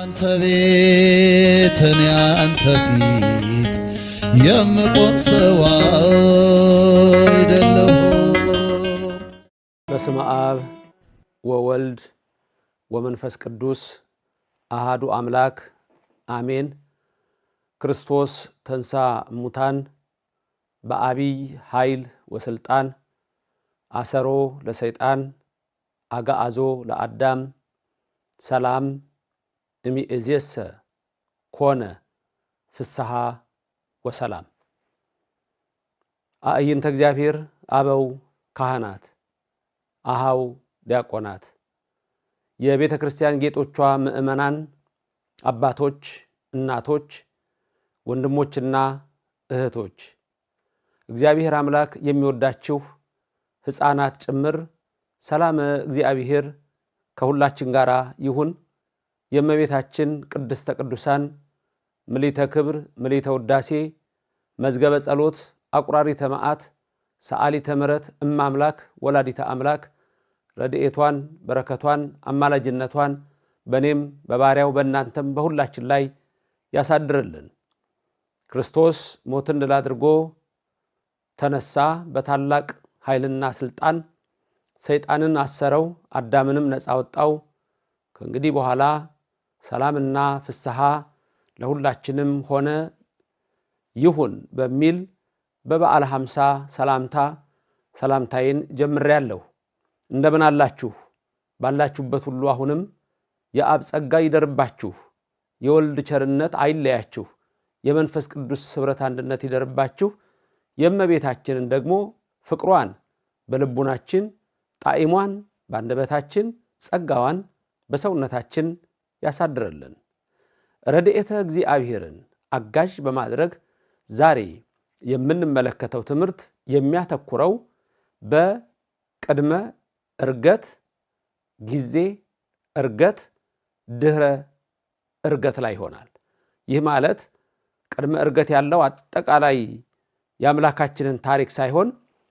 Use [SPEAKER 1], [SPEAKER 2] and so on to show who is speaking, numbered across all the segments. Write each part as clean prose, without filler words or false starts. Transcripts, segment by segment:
[SPEAKER 1] አንተ ቤት እኔ አንተ ፊት የምቆም ሰው አይደለሁ።
[SPEAKER 2] በስመ አብ ወወልድ ወመንፈስ ቅዱስ አሃዱ አምላክ አሜን። ክርስቶስ ተንሳ ሙታን በአቢይ ኃይል ወስልጣን አሰሮ ለሰይጣን አጋአዞ ለአዳም ሰላም እሚእዜሰ ኮነ ፍስሐ ወሰላም። አእይንተ እግዚአብሔር አበው ካህናት አሃው ዲያቆናት የቤተ ክርስቲያን ጌጦቿ ምእመናን አባቶች እናቶች ወንድሞችና እህቶች እግዚአብሔር አምላክ የሚወዳችሁ ሕፃናት ጭምር ሰላም እግዚአብሔር ከሁላችን ጋራ ይሁን። የእመቤታችን ቅድስተ ቅዱሳን ምልዕተ ክብር ምልዕተ ውዳሴ መዝገበ ጸሎት አቁራሪተ መዓት ሰዓሊተ ምሕረት እማምላክ ወላዲተ አምላክ ረድኤቷን በረከቷን አማላጅነቷን በኔም በባሪያው በእናንተም በሁላችን ላይ ያሳድርልን። ክርስቶስ ሞትን ድል አድርጎ ተነሳ። በታላቅ ኃይልና ስልጣን ሰይጣንን አሰረው፣ አዳምንም ነፃ ወጣው። ከእንግዲህ በኋላ ሰላምና ፍስሐ ለሁላችንም ሆነ ይሁን በሚል በበዓለ ሃምሳ ሰላምታዬን ጀምሬያለሁ። እንደምን አላችሁ? ባላችሁበት ሁሉ አሁንም የአብ ጸጋ ይደርባችሁ፣ የወልድ ቸርነት አይለያችሁ፣ የመንፈስ ቅዱስ ኅብረት አንድነት ይደርባችሁ። የእመቤታችንን ደግሞ ፍቅሯን በልቡናችን ጣዕሟን በአንደበታችን ጸጋዋን በሰውነታችን ያሳድርልን። ረድኤተ እግዚአብሔርን አጋዥ በማድረግ ዛሬ የምንመለከተው ትምህርት የሚያተኩረው በቅድመ ዕርገት ጊዜ ዕርገት ድህረ ዕርገት ላይ ይሆናል። ይህ ማለት ቅድመ ዕርገት ያለው አጠቃላይ የአምላካችንን ታሪክ ሳይሆን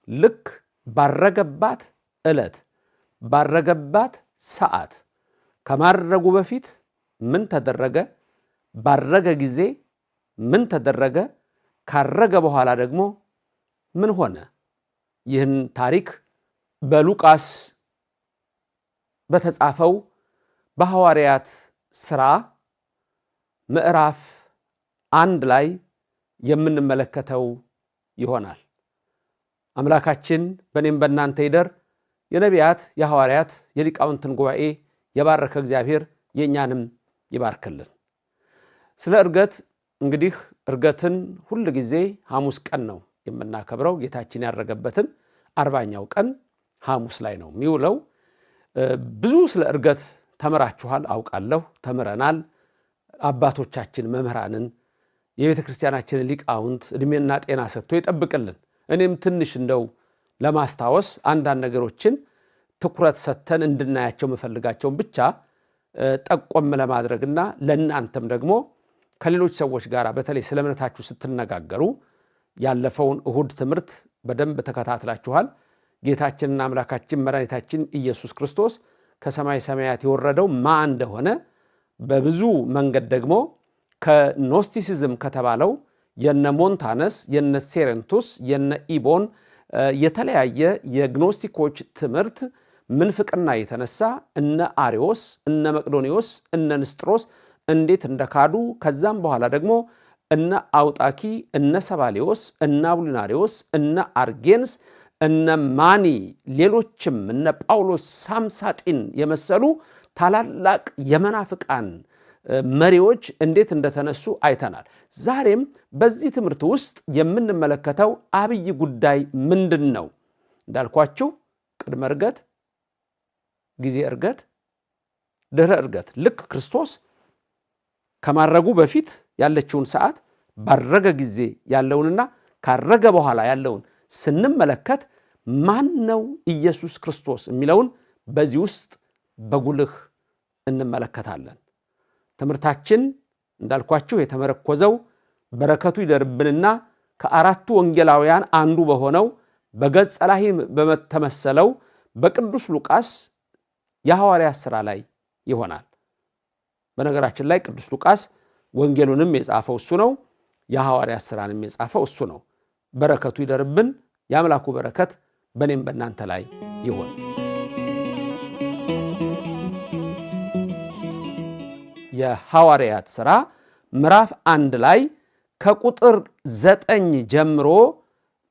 [SPEAKER 2] ልክ ባረገባት ዕለት ባረገባት ሰዓት ከማረጉ በፊት ምን ተደረገ፣ ባረገ ጊዜ ምን ተደረገ፣ ካረገ በኋላ ደግሞ ምን ሆነ። ይህን ታሪክ በሉቃስ በተጻፈው በሐዋርያት ሥራ ምዕራፍ 1 ላይ የምንመለከተው ይሆናል። አምላካችን በእኔም በእናንተ ይደር። የነቢያት የሐዋርያት የሊቃውንትን ጉባኤ የባረከ እግዚአብሔር የእኛንም ይባርክልን። ስለ ዕርገት እንግዲህ ዕርገትን ሁል ጊዜ ሐሙስ ቀን ነው የምናከብረው። ጌታችን ያረገበትን 40ኛው ቀን ሐሙስ ላይ ነው የሚውለው። ብዙ ስለ ዕርገት ተምራችኋል፣ አውቃለሁ፣ ተምረናል። አባቶቻችን መምህራንን የቤተ ክርስቲያናችንን ሊቃውንት ዕድሜና ጤና ሰጥቶ ይጠብቅልን። እኔም ትንሽ እንደው ለማስታወስ አንዳንድ ነገሮችን ትኩረት ሰጥተን እንድናያቸው መፈልጋቸውን ብቻ ጠቆም ለማድረግና ለእናንተም ደግሞ ከሌሎች ሰዎች ጋር በተለይ ስለ እምነታችሁ ስትነጋገሩ ያለፈውን እሁድ ትምህርት በደንብ ተከታትላችኋል። ጌታችንና አምላካችን መድኃኒታችን ኢየሱስ ክርስቶስ ከሰማይ ሰማያት የወረደው ማን እንደሆነ በብዙ መንገድ ደግሞ ከኖስቲሲዝም ከተባለው የነ ሞንታነስ የነ ሴረንቱስ የነ ኢቦን የተለያየ የግኖስቲኮች ትምህርት ምንፍቅና የተነሳ እነ አሪዮስ እነ መቅዶኒዮስ እነ ንስጥሮስ እንዴት እንደካዱ፣ ከዛም በኋላ ደግሞ እነ አውጣኪ እነ ሰባሊዮስ እነ አቡሊናሪዮስ እነ አርጌንስ እነ ማኒ ሌሎችም እነ ጳውሎስ ሳምሳጢን የመሰሉ ታላላቅ የመናፍቃን መሪዎች እንዴት እንደተነሱ አይተናል። ዛሬም በዚህ ትምህርት ውስጥ የምንመለከተው አብይ ጉዳይ ምንድን ነው? እንዳልኳችሁ ቅድመ ዕርገት፣ ጊዜ ዕርገት፣ ድህረ ዕርገት። ልክ ክርስቶስ ከማረጉ በፊት ያለችውን ሰዓት፣ ባረገ ጊዜ ያለውንና ካረገ በኋላ ያለውን ስንመለከት ማን ነው ኢየሱስ ክርስቶስ የሚለውን በዚህ ውስጥ በጉልህ እንመለከታለን። ትምህርታችን እንዳልኳችሁ የተመረኮዘው በረከቱ ይደርብንና ከአራቱ ወንጌላውያን አንዱ በሆነው በገጸ ላሂም በመተመሰለው በቅዱስ ሉቃስ የሐዋርያት ሥራ ላይ ይሆናል። በነገራችን ላይ ቅዱስ ሉቃስ ወንጌሉንም የጻፈው እሱ ነው። የሐዋርያት ሥራንም የጻፈው እሱ ነው። በረከቱ ይደርብን። የአምላኩ በረከት በእኔም በእናንተ ላይ ይሁን። የሐዋርያት ሥራ ምዕራፍ 1 ላይ ከቁጥር 9 ጀምሮ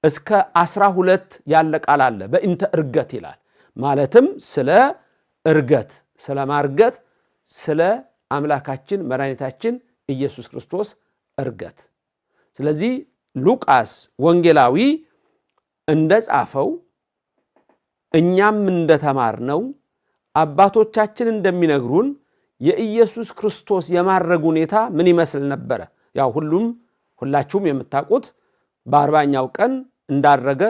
[SPEAKER 2] እስከ 12 ያለ ቃል አለ። በእንተ ዕርገት ይላል። ማለትም ስለ ዕርገት፣ ስለ ማርገት፣ ስለ አምላካችን መድኃኒታችን ኢየሱስ ክርስቶስ ዕርገት። ስለዚህ ሉቃስ ወንጌላዊ እንደጻፈው እኛም እንደተማርነው አባቶቻችን እንደሚነግሩን የኢየሱስ ክርስቶስ የማረግ ሁኔታ ምን ይመስል ነበረ? ያው ሁላችሁም የምታውቁት በ40ኛው ቀን እንዳረገ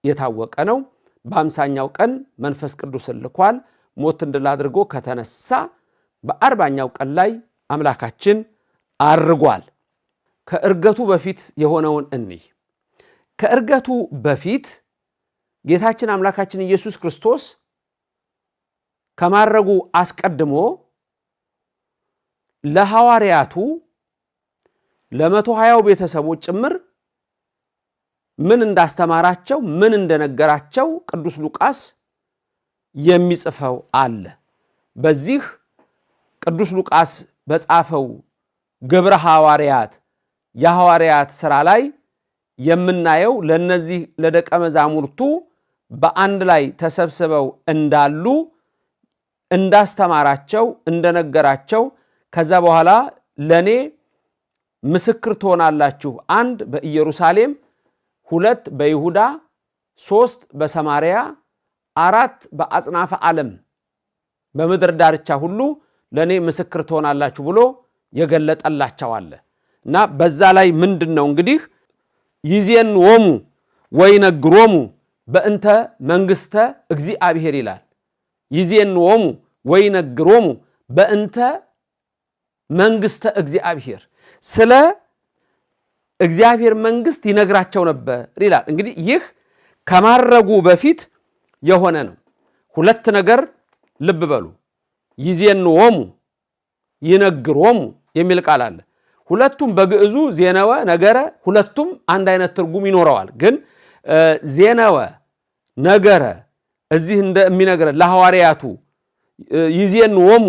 [SPEAKER 2] የታወቀ ነው። በ50ኛው ቀን መንፈስ ቅዱስን ልኳል። ሞትን ድል አድርጎ ከተነሳ በ40ኛው ቀን ላይ አምላካችን አርጓል። ከዕርገቱ በፊት የሆነውን እንይ። ከዕርገቱ በፊት ጌታችን አምላካችን ኢየሱስ ክርስቶስ ከማረጉ አስቀድሞ ለሐዋርያቱ ለ120 ቤተሰቦች ጭምር ምን እንዳስተማራቸው ምን እንደነገራቸው ቅዱስ ሉቃስ የሚጽፈው አለ። በዚህ ቅዱስ ሉቃስ በጻፈው ግብረ ሐዋርያት የሐዋርያት ሥራ ላይ የምናየው ለነዚህ ለደቀ መዛሙርቱ በአንድ ላይ ተሰብስበው እንዳሉ እንዳስተማራቸው እንደነገራቸው ከዛ በኋላ ለኔ ምስክር ትሆናላችሁ፣ 1 በኢየሩሳሌም፣ 2 በይሁዳ፣ 3 በሰማርያ፣ 4 በአጽናፈ ዓለም በምድር ዳርቻ ሁሉ ለኔ ምስክር ትሆናላችሁ ብሎ የገለጠላቸው አለ እና በዛ ላይ ምንድነው እንግዲህ ይዜንዎሙ ወይነግሮሙ በእንተ መንግስተ እግዚአብሔር ይላል። ይዜንዎሙ ወይነግሮሙ በእንተ መንግስተ እግዚአብሔር፣ ስለ እግዚአብሔር መንግስት ይነግራቸው ነበር ይላል። እንግዲህ ይህ ከማረጉ በፊት የሆነ ነው። 2 ነገር ልብ በሉ። ይዜንዎሙ ይነግሮሙ የሚል ቃል አለ። ሁለቱም በግዕዙ ዜነወ ነገረ፣ ሁለቱም አንድ አይነት ትርጉም ይኖረዋል። ግን ዜነወ ነገረ እዚህ እንደሚነግረን ለሐዋርያቱ ይዜንዎሙ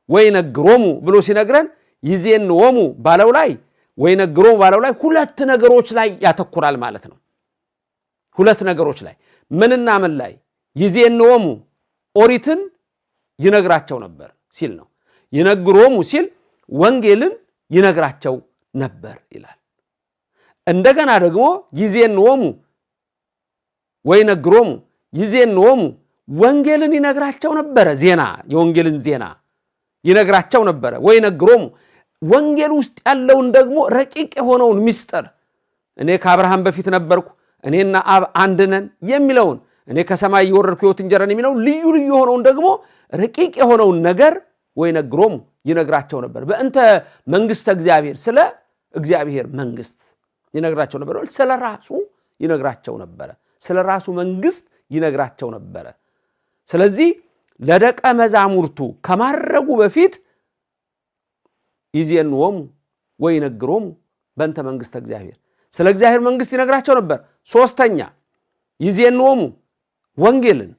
[SPEAKER 2] ወይነግሮሙ ብሎ ሲነግረን ይዜንዎሙ ባለው ላይ ወይነግሮሙ ባለው ላይ 2 ነገሮች ላይ ያተኩራል ማለት ነው። 2 ነገሮች ላይ ምንና ምን ላይ? ይዜንዎሙ ኦሪትን ይነግራቸው ነበር ሲል ነው። ይነግሮሙ ሲል ወንጌልን ይነግራቸው ነበር ይላል። እንደገና ደግሞ ይዜንዎሙ ወይነግሮሙ ይዜንዎሙ ወንጌልን ይነግራቸው ነበረ። ዜና የወንጌልን ዜና ይነግራቸው ነበረ። ወይነግሮሙ ወንጌል ውስጥ ያለውን ደግሞ ረቂቅ የሆነውን ምስጢር እኔ ከአብርሃም በፊት ነበርኩ፣ እኔና አብ አንድ ነን የሚለውን እኔ ከሰማይ የወረድኩ ሕይወት እንጀራ ነኝ የሚለውን ልዩ ልዩ የሆነውን ደግሞ ረቂቅ የሆነውን ነገር ወይነግሮሙ ይነግራቸው ነበር። በእንተ መንግስተ እግዚአብሔር ስለ እግዚአብሔር መንግስት ይነግራቸው ነበር። ስለ ራሱ ይነግራቸው ነበረ። ስለ ራሱ መንግስት ይነግራቸው ነበረ። ስለዚህ ለደቀ መዛሙርቱ ከማረጉ በፊት ይዜንዎሙ ወይነግሮሙ በእንተ መንግስተ እግዚአብሔር ስለ እግዚአብሔር መንግስት ይነግራቸው ነበር። 3ኛ ይዜንዎሙ ወንጌልን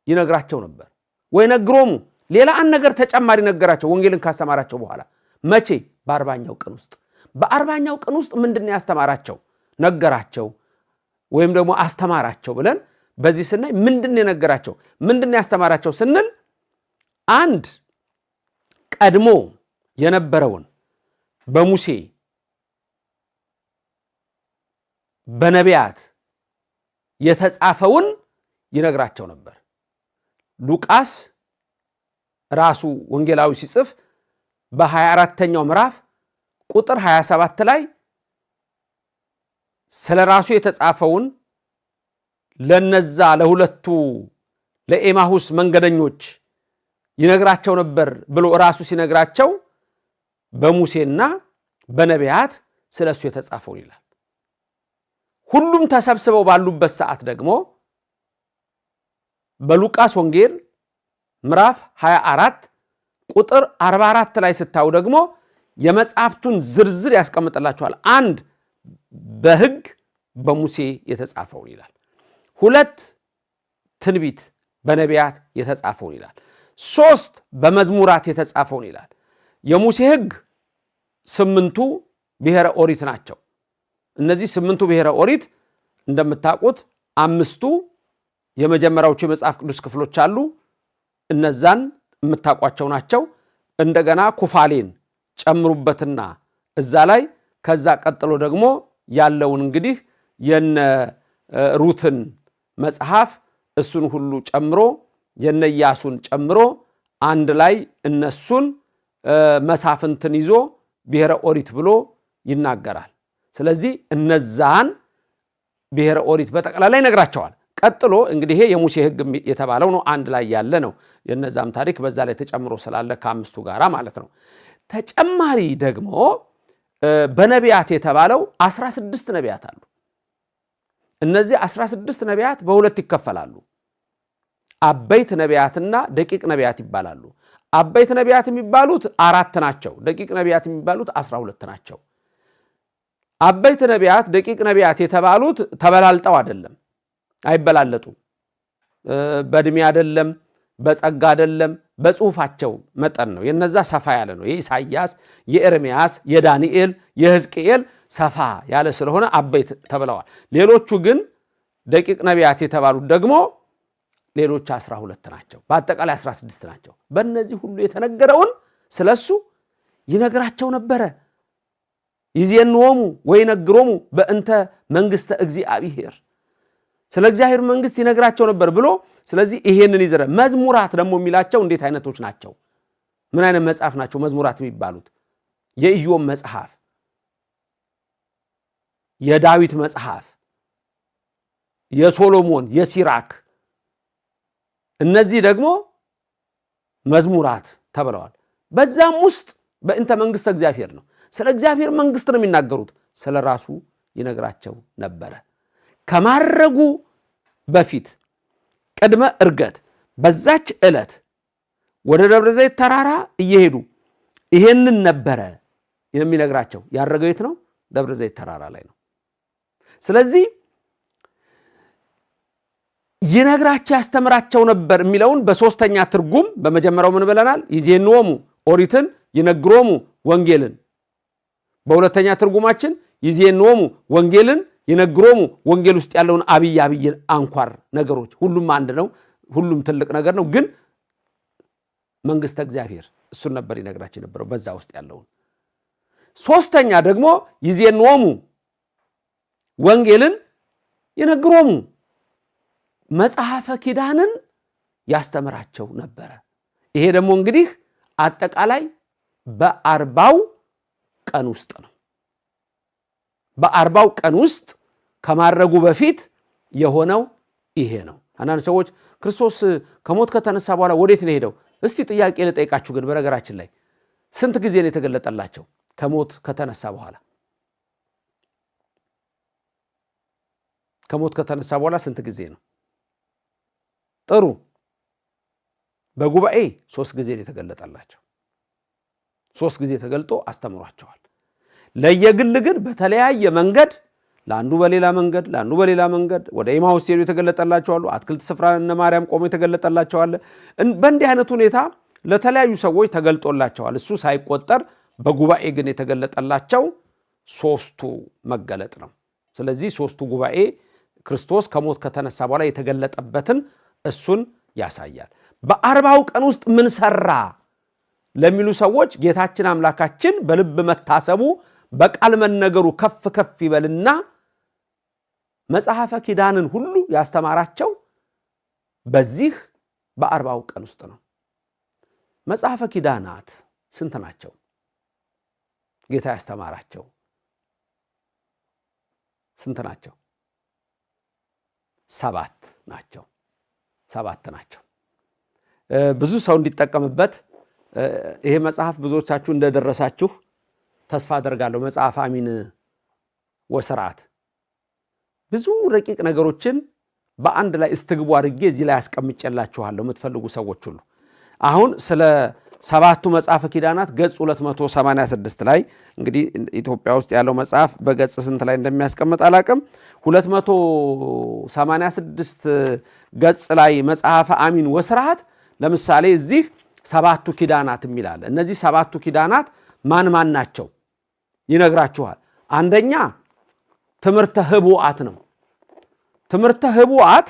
[SPEAKER 2] ይነግራቸው ነበር። ወይነግሮሙ ሌላ አንድ ነገር ተጨማሪ ነገራቸው ወንጌልን ካስተማራቸው በኋላ። መቼ? በ40ኛው ቀን ውስጥ። በ40ኛው ቀን ውስጥ ምንድነው ያስተማራቸው? ነገራቸው ወይም ደግሞ አስተማራቸው ብለን በዚህ ስናይ ምንድነው የነገራቸው? ምንድነው ያስተማራቸው ስንል 1 ቀድሞ የነበረውን በሙሴ በነቢያት የተጻፈውን ይነግራቸው ነበር። ሉቃስ ራሱ ወንጌላዊ ሲጽፍ በ24ኛው ምዕራፍ ቁጥር 27 ላይ ስለ ራሱ የተጻፈውን ለነዛ ለሁለቱ ለኤማሁስ መንገደኞች ይነግራቸው ነበር ብሎ ራሱ ሲነግራቸው በሙሴና በነቢያት ስለሱ የተጻፈውን ይላል። ሁሉም ተሰብስበው ባሉበት ሰዓት ደግሞ በሉቃስ ወንጌል ምዕራፍ 24 ቁጥር 44 ላይ ስታዩ ደግሞ የመጽሐፍቱን ዝርዝር ያስቀምጥላችኋል። 1 በሕግ በሙሴ የተጻፈውን ይላል። 2 ትንቢት በነቢያት የተጻፈውን ይላል። 3 በመዝሙራት የተጻፈውን ይላል። የሙሴ ሕግ 8ቱ ብሔረ ኦሪት ናቸው። እነዚህ 8ቱ ብሔረ ኦሪት እንደምታውቁት 5ቱ የመጀመሪያዎቹ የመጽሐፍ ቅዱስ ክፍሎች አሉ። እነዛን የምታውቋቸው ናቸው። እንደገና ኩፋሌን ጨምሩበትና እዛ ላይ ከዛ ቀጥሎ ደግሞ ያለውን እንግዲህ የነ ሩትን መጽሐፍ እሱን ሁሉ ጨምሮ የነ ኢያሱን ጨምሮ አንድ ላይ እነሱን መሳፍንትን ይዞ ብሔረ ኦሪት ብሎ ይናገራል። ስለዚህ እነዛን ብሔረ ኦሪት በጠቅላላ ይነግራቸዋል። ቀጥሎ እንግዲህ ይሄ የሙሴ ሕግ የተባለው ነው፣ አንድ ላይ ያለ ነው። የነዛም ታሪክ በዛ ላይ ተጨምሮ ስላለ ከ5ቱ ጋራ ማለት ነው። ተጨማሪ ደግሞ በነቢያት የተባለው 16 ነቢያት አሉ። እነዚህ 16 ነቢያት በሁለት ይከፈላሉ። አበይት ነቢያትና ደቂቅ ነቢያት ይባላሉ። አበይት ነቢያት የሚባሉት 4 ናቸው። ደቂቅ ነቢያት የሚባሉት 12 ናቸው። አበይት ነቢያት ደቂቅ ነቢያት የተባሉት ተበላልጠው አይደለም፣ አይበላለጡም። በእድሜ አይደለም፣ በጸጋ አይደለም፣ በጽሁፋቸው መጠን ነው። የነዛ ሰፋ ያለ ነው። የኢሳይያስ፣ የኤርምያስ፣ የዳንኤል፣ የሕዝቅኤል ሰፋ ያለ ስለሆነ አበይት ተብለዋል። ሌሎቹ ግን ደቂቅ ነቢያት የተባሉት ደግሞ ሌሎች 12 ናቸው። በአጠቃላይ 16 ናቸው። በእነዚህ ሁሉ የተነገረውን ስለሱ ይነግራቸው ነበረ። ይዜንዎሙ ወይነግሮሙ በእንተ መንግሥተ እግዚአብሔር፣ ስለ እግዚአብሔር መንግሥት ይነግራቸው ነበር ብሎ ስለዚህ ይሄንን ይዘረ። መዝሙራት ደግሞ የሚላቸው እንዴት አይነቶች ናቸው? ምን አይነት መጽሐፍ ናቸው መዝሙራት የሚባሉት? የኢዮብ መጽሐፍ፣ የዳዊት መጽሐፍ፣ የሶሎሞን፣ የሲራክ፣ እነዚህ ደግሞ መዝሙራት ተብለዋል። በዛም ውስጥ በእንተ መንግሥተ እግዚአብሔር ነው። ስለ እግዚአብሔር መንግሥት ነው የሚናገሩት። ስለ ራሱ ይነግራቸው ነበረ። ከማረጉ በፊት ቅድመ ዕርገት በዛች ዕለት ወደ ደብረ ዘይት ተራራ እየሄዱ ይሄንን ነበረ የሚነግራቸው። ያረገው የት ነው? ደብረ ዘይት ተራራ ላይ ነው። ስለዚህ ይነግራቸው ያስተምራቸው ነበር የሚለውን በሶስተኛ ትርጉም በመጀመሪያው ምን ብለናል? ይዜንዎሙ ኦሪትን ይነግሮሙ ወንጌልን። በሁለተኛ ትርጉማችን ይዜንዎሙ ወንጌልን ይነግሮሙ ወንጌል ውስጥ ያለውን አብይ አንኳር ነገሮች፣ ሁሉም አንድ ነው፣ ሁሉም ትልቅ ነገር ነው። ግን መንግሥተ እግዚአብሔር እሱን ነበር ይነግራቸው የነበረው በዛ ውስጥ ያለውን። ሶስተኛ ደግሞ ይዜንዎሙ ወንጌልን ይነግሮሙ መጽሐፈ ኪዳንን ያስተምራቸው ነበረ። ይሄ ደግሞ እንግዲህ አጠቃላይ በ40 ቀን ውስጥ ነው። በ40 ቀን ውስጥ ከማረጉ በፊት የሆነው ይሄ ነው። አንዳንድ ሰዎች ክርስቶስ ከሞት ከተነሳ በኋላ ወዴት ነው ሄደው? እስቲ ጥያቄ ልጠይቃችሁ። ግን በነገራችን ላይ ስንት ጊዜ ነው የተገለጠላቸው ከሞት ከተነሳ በኋላ? ከሞት ከተነሳ በኋላ ስንት ጊዜ ነው? ጥሩ። በጉባኤ 3 ጊዜ ነው የተገለጠላቸው። 3 ጊዜ ተገልጦ አስተምሯቸዋል። ለየግል ግን በተለያየ መንገድ፣ ለአንዱ በሌላ መንገድ፣ ለአንዱ በሌላ መንገድ ወደ ኤማሁስ ሄዱ የተገለጠላቸው አሉ። አትክልት ስፍራ እነ ማርያም ቆሞ የተገለጠላቸው አለ። በእንዲህ አይነት ሁኔታ ለተለያዩ ሰዎች ተገልጦላቸዋል። እሱ ሳይቆጠር በጉባኤ ግን የተገለጠላቸው 3ቱ መገለጥ ነው። ስለዚህ 3ቱ ጉባኤ ክርስቶስ ከሞት ከተነሳ በኋላ የተገለጠበትን እሱን ያሳያል። በ40 ቀን ውስጥ ምን ሰራ ለሚሉ ሰዎች ጌታችን አምላካችን በልብ መታሰቡ በቃል መነገሩ ከፍ ከፍ ይበልና መጽሐፈ ኪዳንን ሁሉ ያስተማራቸው በዚህ በ40 ቀን ውስጥ ነው። መጽሐፈ ኪዳናት ስንት ናቸው? ጌታ ያስተማራቸው ስንት ናቸው? 7 ናቸው። 7 ናቸው። ብዙ ሰው እንዲጠቀምበት ይሄ መጽሐፍ ብዙዎቻችሁ እንደደረሳችሁ ተስፋ አደርጋለሁ። መጽሐፍ አሚን ወስርዓት ብዙ ረቂቅ ነገሮችን በአንድ ላይ እስትግቡ አድርጌ እዚህ ላይ አስቀምጬላችኋለሁ። የምትፈልጉ ሰዎች ሁሉ አሁን ስለ ሰባቱ መጽሐፈ ኪዳናት ገጽ 286 ላይ እንግዲህ ኢትዮጵያ ውስጥ ያለው መጽሐፍ በገጽ ስንት ላይ እንደሚያስቀምጥ አላቅም 286 ገጽ ላይ መጽሐፈ አሚን ወስርዓት ለምሳሌ እዚህ ሰባቱ ኪዳናት የሚላል እነዚህ ሰባቱ ኪዳናት ማን ማን ናቸው ይነግራችኋል አንደኛ ትምህርተ ህቡዓት ነው ትምህርተ ህቡዓት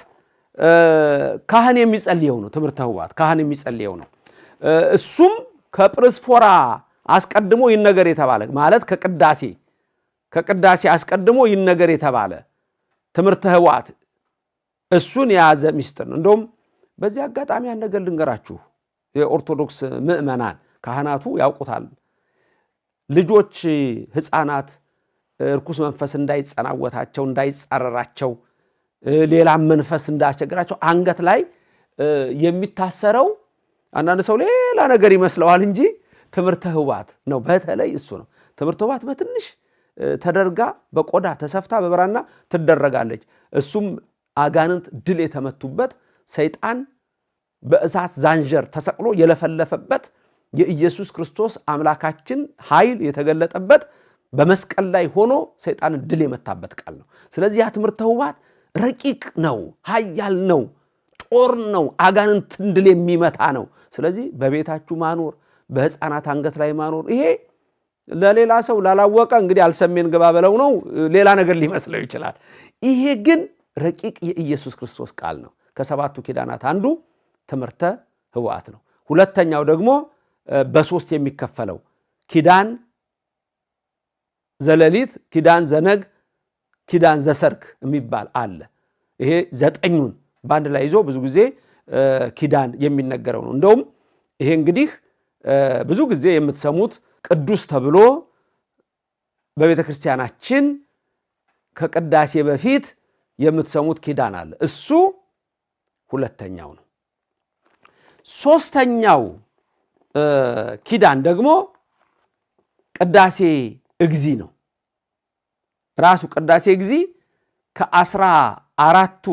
[SPEAKER 2] ካህን የሚጸልየው ነው ትምህርተ ህቡዓት ካህን የሚጸልየው ነው እሱም ከጵርስፎራ አስቀድሞ ይነገር የተባለ ማለት ከቅዳሴ አስቀድሞ ይነገር የተባለ ትምህርተ ህቡዓት እሱን የያዘ ምስጢር ነው እንደውም በዚህ አጋጣሚ ያን ነገር ልንገራችሁ የኦርቶዶክስ ምእመናን ካህናቱ ያውቁታል ልጆች ህፃናት እርኩስ መንፈስ እንዳይጸናወታቸው እንዳይጻረራቸው ሌላ መንፈስ እንዳያስቸግራቸው አንገት ላይ የሚታሰረው አንዳንድ ሰው ሌላ ነገር ይመስለዋል እንጂ ትምህርተ ህቡዓት ነው በተለይ እሱ ነው ትምህርተ ህቡዓት በትንሽ ተደርጋ በቆዳ ተሰፍታ በብራና ትደረጋለች እሱም አጋንንት ድል የተመቱበት ሰይጣን በእሳት ዛንጀር ተሰቅሎ የለፈለፈበት የኢየሱስ ክርስቶስ አምላካችን ኃይል የተገለጠበት በመስቀል ላይ ሆኖ ሰይጣን ድል የመታበት ቃል ነው ስለዚህ ያ ትምህርተ ህቡዓት ረቂቅ ነው ኃያል ነው ጦር ነው አጋንንት ድል የሚመታ ነው ስለዚህ በቤታችሁ ማኖር በህፃናት አንገት ላይ ማኖር ይሄ ለሌላ ሰው ላላወቀ እንግዲህ አልሰሜን ግባ በለው ነው ሌላ ነገር ሊመስለው ይችላል ይሄ ግን ረቂቅ የኢየሱስ ክርስቶስ ቃል ነው ከሰባቱ ኪዳናት አንዱ ትምህርተ ህቡዓት ነው ሁለተኛው ደግሞ በሶስት የሚከፈለው ኪዳን ዘለሊት ኪዳን ዘነግ ኪዳን ዘሰርክ የሚባል አለ ይሄ ዘጠኙን ባንድ ላይ ይዞ ብዙ ጊዜ ኪዳን የሚነገረው ነው እንደውም ይሄ እንግዲህ ብዙ ጊዜ የምትሰሙት ቅዱስ ተብሎ በቤተ ክርስቲያናችን ከቅዳሴ በፊት የምትሰሙት ኪዳን አለ እሱ ሁለተኛው ነው ሶስተኛው ኪዳን ደግሞ ቅዳሴ እግዚ ነው ራሱ ቅዳሴ እግዚ ከ14ቱ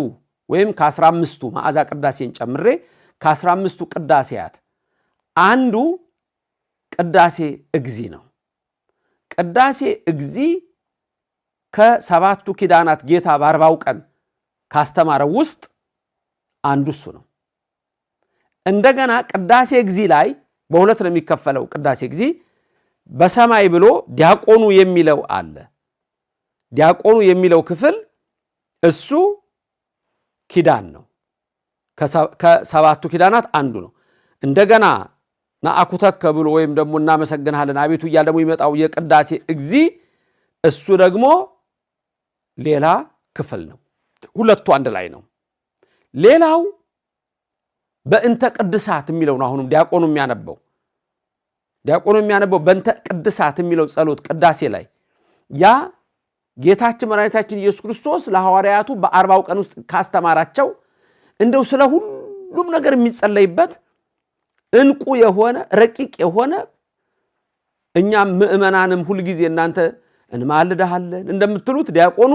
[SPEAKER 2] ወይም ከ15ቱ መዓዛ ቅዳሴን ጨምሬ ከ15ቱ ቅዳሴያት አንዱ ቅዳሴ እግዚ ነው ቅዳሴ እግዚ ከሰባቱ ኪዳናት ጌታ በ40 ቀን ካስተማረው ውስጥ አንዱ እሱ ነው እንደገና ቅዳሴ እግዚ ላይ በሁለት ነው የሚከፈለው ቅዳሴ እግዚ በሰማይ ብሎ ዲያቆኑ የሚለው አለ ዲያቆኑ የሚለው ክፍል እሱ ኪዳን ነው ከሰባቱ ኪዳናት አንዱ ነው እንደገና ናአኩተከ ብሎ ወይም ደግሞ እናመሰግናለን አቤቱ እያለ ደግሞ ይመጣው የቅዳሴ እግዚ እሱ ደግሞ ሌላ ክፍል ነው ሁለቱ አንድ ላይ ነው ሌላው በእንተ ቅድሳት የሚለው ነው አሁንም ዲያቆኑ የሚያነበው በእንተ ቅድሳት የሚለው ጸሎት ቅዳሴ ላይ ያ ጌታችን መድኃኒታችን ኢየሱስ ክርስቶስ ለሐዋርያቱ በ40 ቀን ውስጥ ካስተማራቸው እንደው ስለ ሁሉም ነገር የሚጸለይበት እንቁ የሆነ ረቂቅ የሆነ እኛም ምእመናንም ሁሉ ጊዜ እናንተ እንማልዳለን እንደምትሉት ዲያቆኑ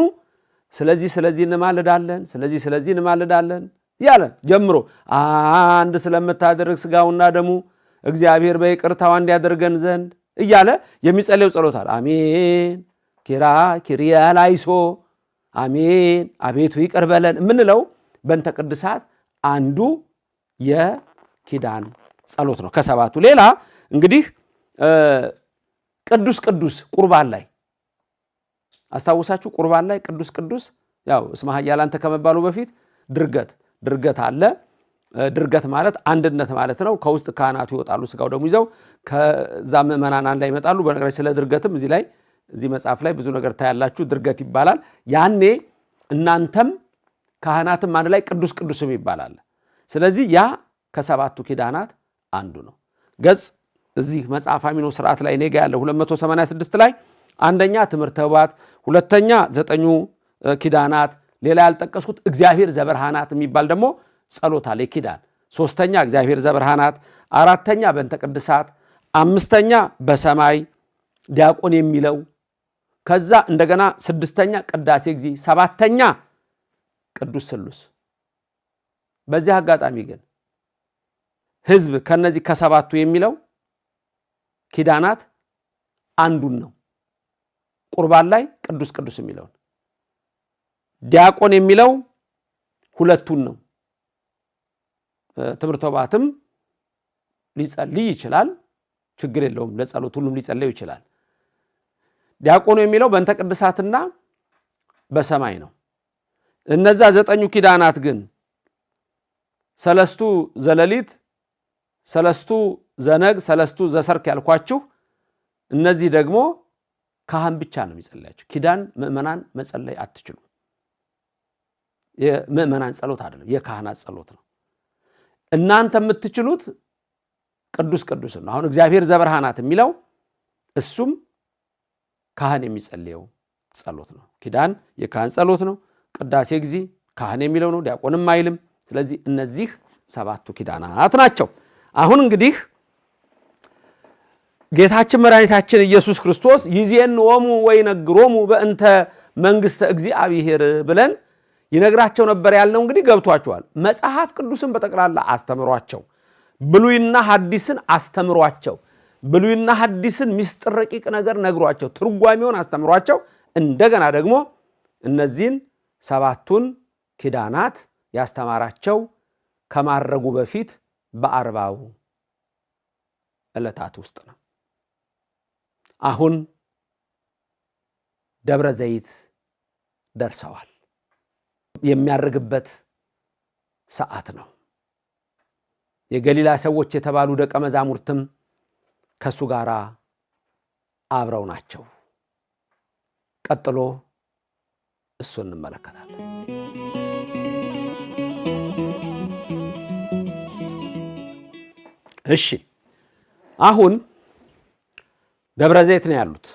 [SPEAKER 2] ስለዚህ እንማልዳለን ስለዚህ እንማልዳለን ያለ ጀምሮ አንድ ስለምታደርግ ሥጋውና ደሙ እግዚአብሔር በይቅርታው እንዲያደርገን ዘንድ እያለ የሚጸልየው ጸሎት አለ አሜን ኪሪያ ላይሶ አሜን አቤቱ ይቅር በለን ምንለው በእንተ ቅድሳት አንዱ የኪዳን ጸሎት ነው ከሰባቱ ሌላ እንግዲህ ቅዱስ ቁርባን ላይ አስታውሳችሁ ቁርባን ላይ ቅዱስ ያው እስመ ኃያላን ከመባሉ በፊት ድርገት አለ ድርገት ማለት አንድነት ማለት ነው ከውስጥ ካህናቱ ይወጣሉ ስጋው ደግሞ ይዘው ከዛ ምእመናን አንድ ላይ ይመጣሉ በነገራችን ስለ ድርገትም እዚህ መጽሐፍ ላይ ብዙ ነገር ታያላችሁ ድርገት ይባላል ያኔ እናንተም ካህናትም አንድ ላይ ቅዱስም ይባላል ስለዚህ ያ ከሰባቱ ኪዳናት አንዱ ነው ገጽ እዚህ መጽሐፍ አሚኖ ሥርዓት ላይ ኔጋ ያለው 286 ላይ አንደኛ ትምህርተ ህቡዓት ሁለተኛ ዘጠኙ ኪዳናት ሌላ ያልጠቀስኩት እግዚአብሔር ዘበርሃናት የሚባል ደግሞ ጸሎት አለ ኪዳን ሶስተኛ እግዚአብሔር ዘበርሃናት አራተኛ በእንተ ቅድሳት አምስተኛ በሰማይ ዲያቆን የሚለው ከዛ እንደገና ስድስተኛ ቅዳሴ እግዚ ሰባተኛ ቅዱስ ስሉስ በዚህ አጋጣሚ ግን ህዝብ ከነዚህ ከሰባቱ የሚለው ኪዳናት አንዱን ነው። ቁርባን ላይ ቅዱስ ቅዱስ የሚለው ዲያቆን የሚለው ሁለቱን ነው። ትምህርተ ባትም ሊጸልይ ይችላል፣ ችግር የለውም። ለጸሎት ሁሉም ሊጸልይ ይችላል። ዲያቆኑ የሚለው በእንተ ቅድሳትና በሰማይ ነው። እነዛ 9 ኪዳናት ግን ሰለስቱ ዘለሊት፣ ሰለስቱ ዘነግ፣ ሰለስቱ ዘሰርክ ያልኳችሁ እነዚህ ደግሞ ካህን ብቻ ነው የሚጸልያቸው። ኪዳን ምእመናን መጸለይ አትችሉ። የምእመናን ጸሎት አይደለም፣ የካህናት ጸሎት ነው። እናንተ የምትችሉት ቅዱስ ቅዱስ ነው። አሁን እግዚአብሔር ዘበርሃናት የሚለው እሱም ካህን የሚጸልየው ጸሎት ነው። ኪዳን የካህን ጸሎት ነው። ቅዳሴ ጊዜ ካህን የሚለው ነው፣ ዲያቆንም አይልም። ስለዚህ እነዚህ 7ቱ ኪዳናት ናቸው። አሁን እንግዲህ ጌታችን መድኃኒታችን ኢየሱስ ክርስቶስ ይዜንዎሙ ወይነግሮሙ በእንተ መንግሥተ እግዚአብሔር ብለን ይነግራቸው ነበር ያልነው እንግዲህ ገብቷቸዋል። መጽሐፍ ቅዱስን በጠቅላላ አስተምሯቸው፣ ብሉይና ሐዲስን አስተምሯቸው፣ ብሉይና ሐዲስን ምስጢር ረቂቅ ነገር ነግሯቸው፣ ትርጓሜውን አስተምሯቸው። እንደገና ደግሞ እነዚህን 7ቱን ኪዳናት ያስተማራቸው ከማረጉ በፊት በ40 ዕለታት ውስጥ ነው። አሁን ደብረ ዘይት ደርሰዋል። የሚያርግበት ሰዓት ነው። የገሊላ ሰዎች የተባሉ ደቀ መዛሙርትም ከሱ ጋር አብረው ናቸው። ቀጥሎ እሱን እንመለከታለን። እሺ፣ አሁን ደብረ ዘይት ነው ያሉት።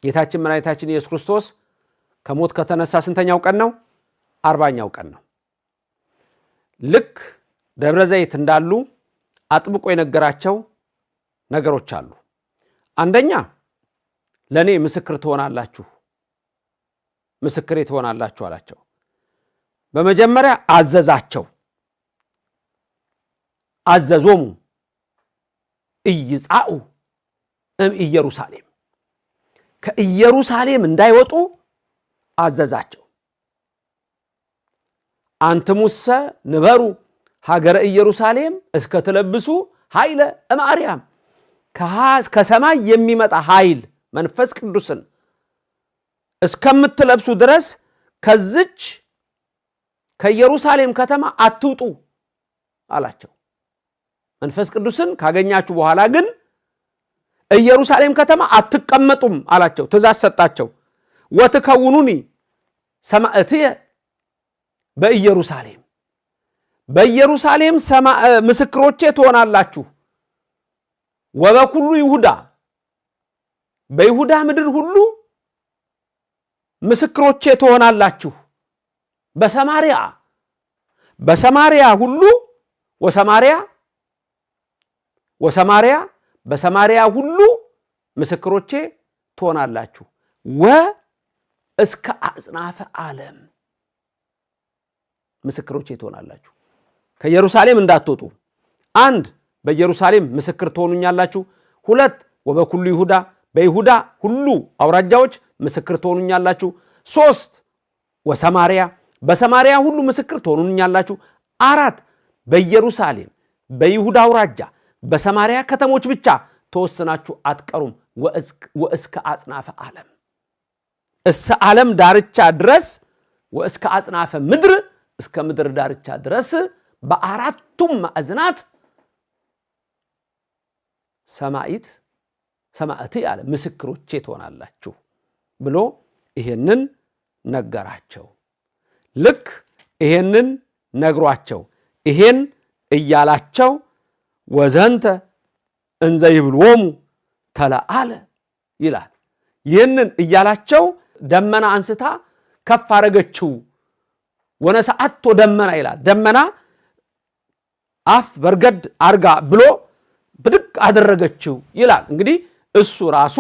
[SPEAKER 2] ጌታችን መድኃኒታችን ኢየሱስ ክርስቶስ ከሞት ከተነሳ ስንተኛው ቀን ነው? 40ኛው ቀን ነው። ልክ ደብረ ዘይት እንዳሉ አጥብቆ የነገራቸው ነገሮች አሉ። አንደኛ ለኔ ምስክር ትሆናላችሁ፣ ምስክሬ ትሆናላችሁ አላቸው። በመጀመሪያ አዘዛቸው። አዘዞሙ ኢይጻኡ እምኢየሩሳሌም፣ ከኢየሩሳሌም እንዳይወጡ አዘዛቸው። አንትሙሰ ንበሩ ሀገረ ኢየሩሳሌም እስከ ትለብሱ ኃይለ እምአርያም፣ ከሰማይ የሚመጣ ኃይል መንፈስ ቅዱስን እስከምትለብሱ ድረስ ከዚች ከኢየሩሳሌም ከተማ አትውጡ አላቸው። መንፈስ ቅዱስን ካገኛችሁ በኋላ ግን ኢየሩሳሌም ከተማ አትቀመጡም አላቸው። ትእዛዝ ሰጣቸው። ወትከውኑኒ ሰማዕትየ በኢየሩሳሌም፣ በኢየሩሳሌም ምስክሮቼ ትሆናላችሁ። ወበኩሉ ይሁዳ፣ በይሁዳ ምድር ሁሉ ምስክሮቼ ትሆናላችሁ። በሰማርያ፣ በሰማርያ ሁሉ ወሰማርያ በሰማርያ ሁሉ ምስክሮቼ ትሆናላችሁ። ወእስከ አጽናፈ ዓለም ምስክሮቼ ትሆናላችሁ። ከኢየሩሳሌም እንዳትወጡ፣ 1 በኢየሩሳሌም ምስክር ትሆኑኛላችሁ። 2 ወበኩሉ ይሁዳ፣ በይሁዳ ሁሉ አውራጃዎች ምስክር ትሆኑኛላችሁ። 3 ወሰማርያ፣ በሰማርያ ሁሉ ምስክር ትሆኑኛላችሁ። 4 በኢየሩሳሌም፣ በይሁዳ አውራጃ፣ በሰማርያ ከተሞች ብቻ ተወስናችሁ አትቀሩም። ወእስከ አጽናፈ ዓለም፣ እስከ ዓለም ዳርቻ ድረስ፣ ወእስከ አጽናፈ ምድር፣ እስከ ምድር ዳርቻ ድረስ በአራቱም ማዕዝናት ሰማዕት ያለ ምስክሮቼ ትሆናላችሁ ብሎ ይሄንን ነገራቸው። ልክ ይሄንን ነግሯቸው ይሄን እያላቸው ወዘንተ እንዘ ይብልዎሙ ተለአለ ይላል። ይህንን እያላቸው ደመና አንስታ ከፍ አረገችው። ወነሰአቶ ደመና ይላል። ደመና አፍ በርገድ አርጋ ብሎ ብድቅ አደረገችው ይላል። እንግዲህ እሱ ራሱ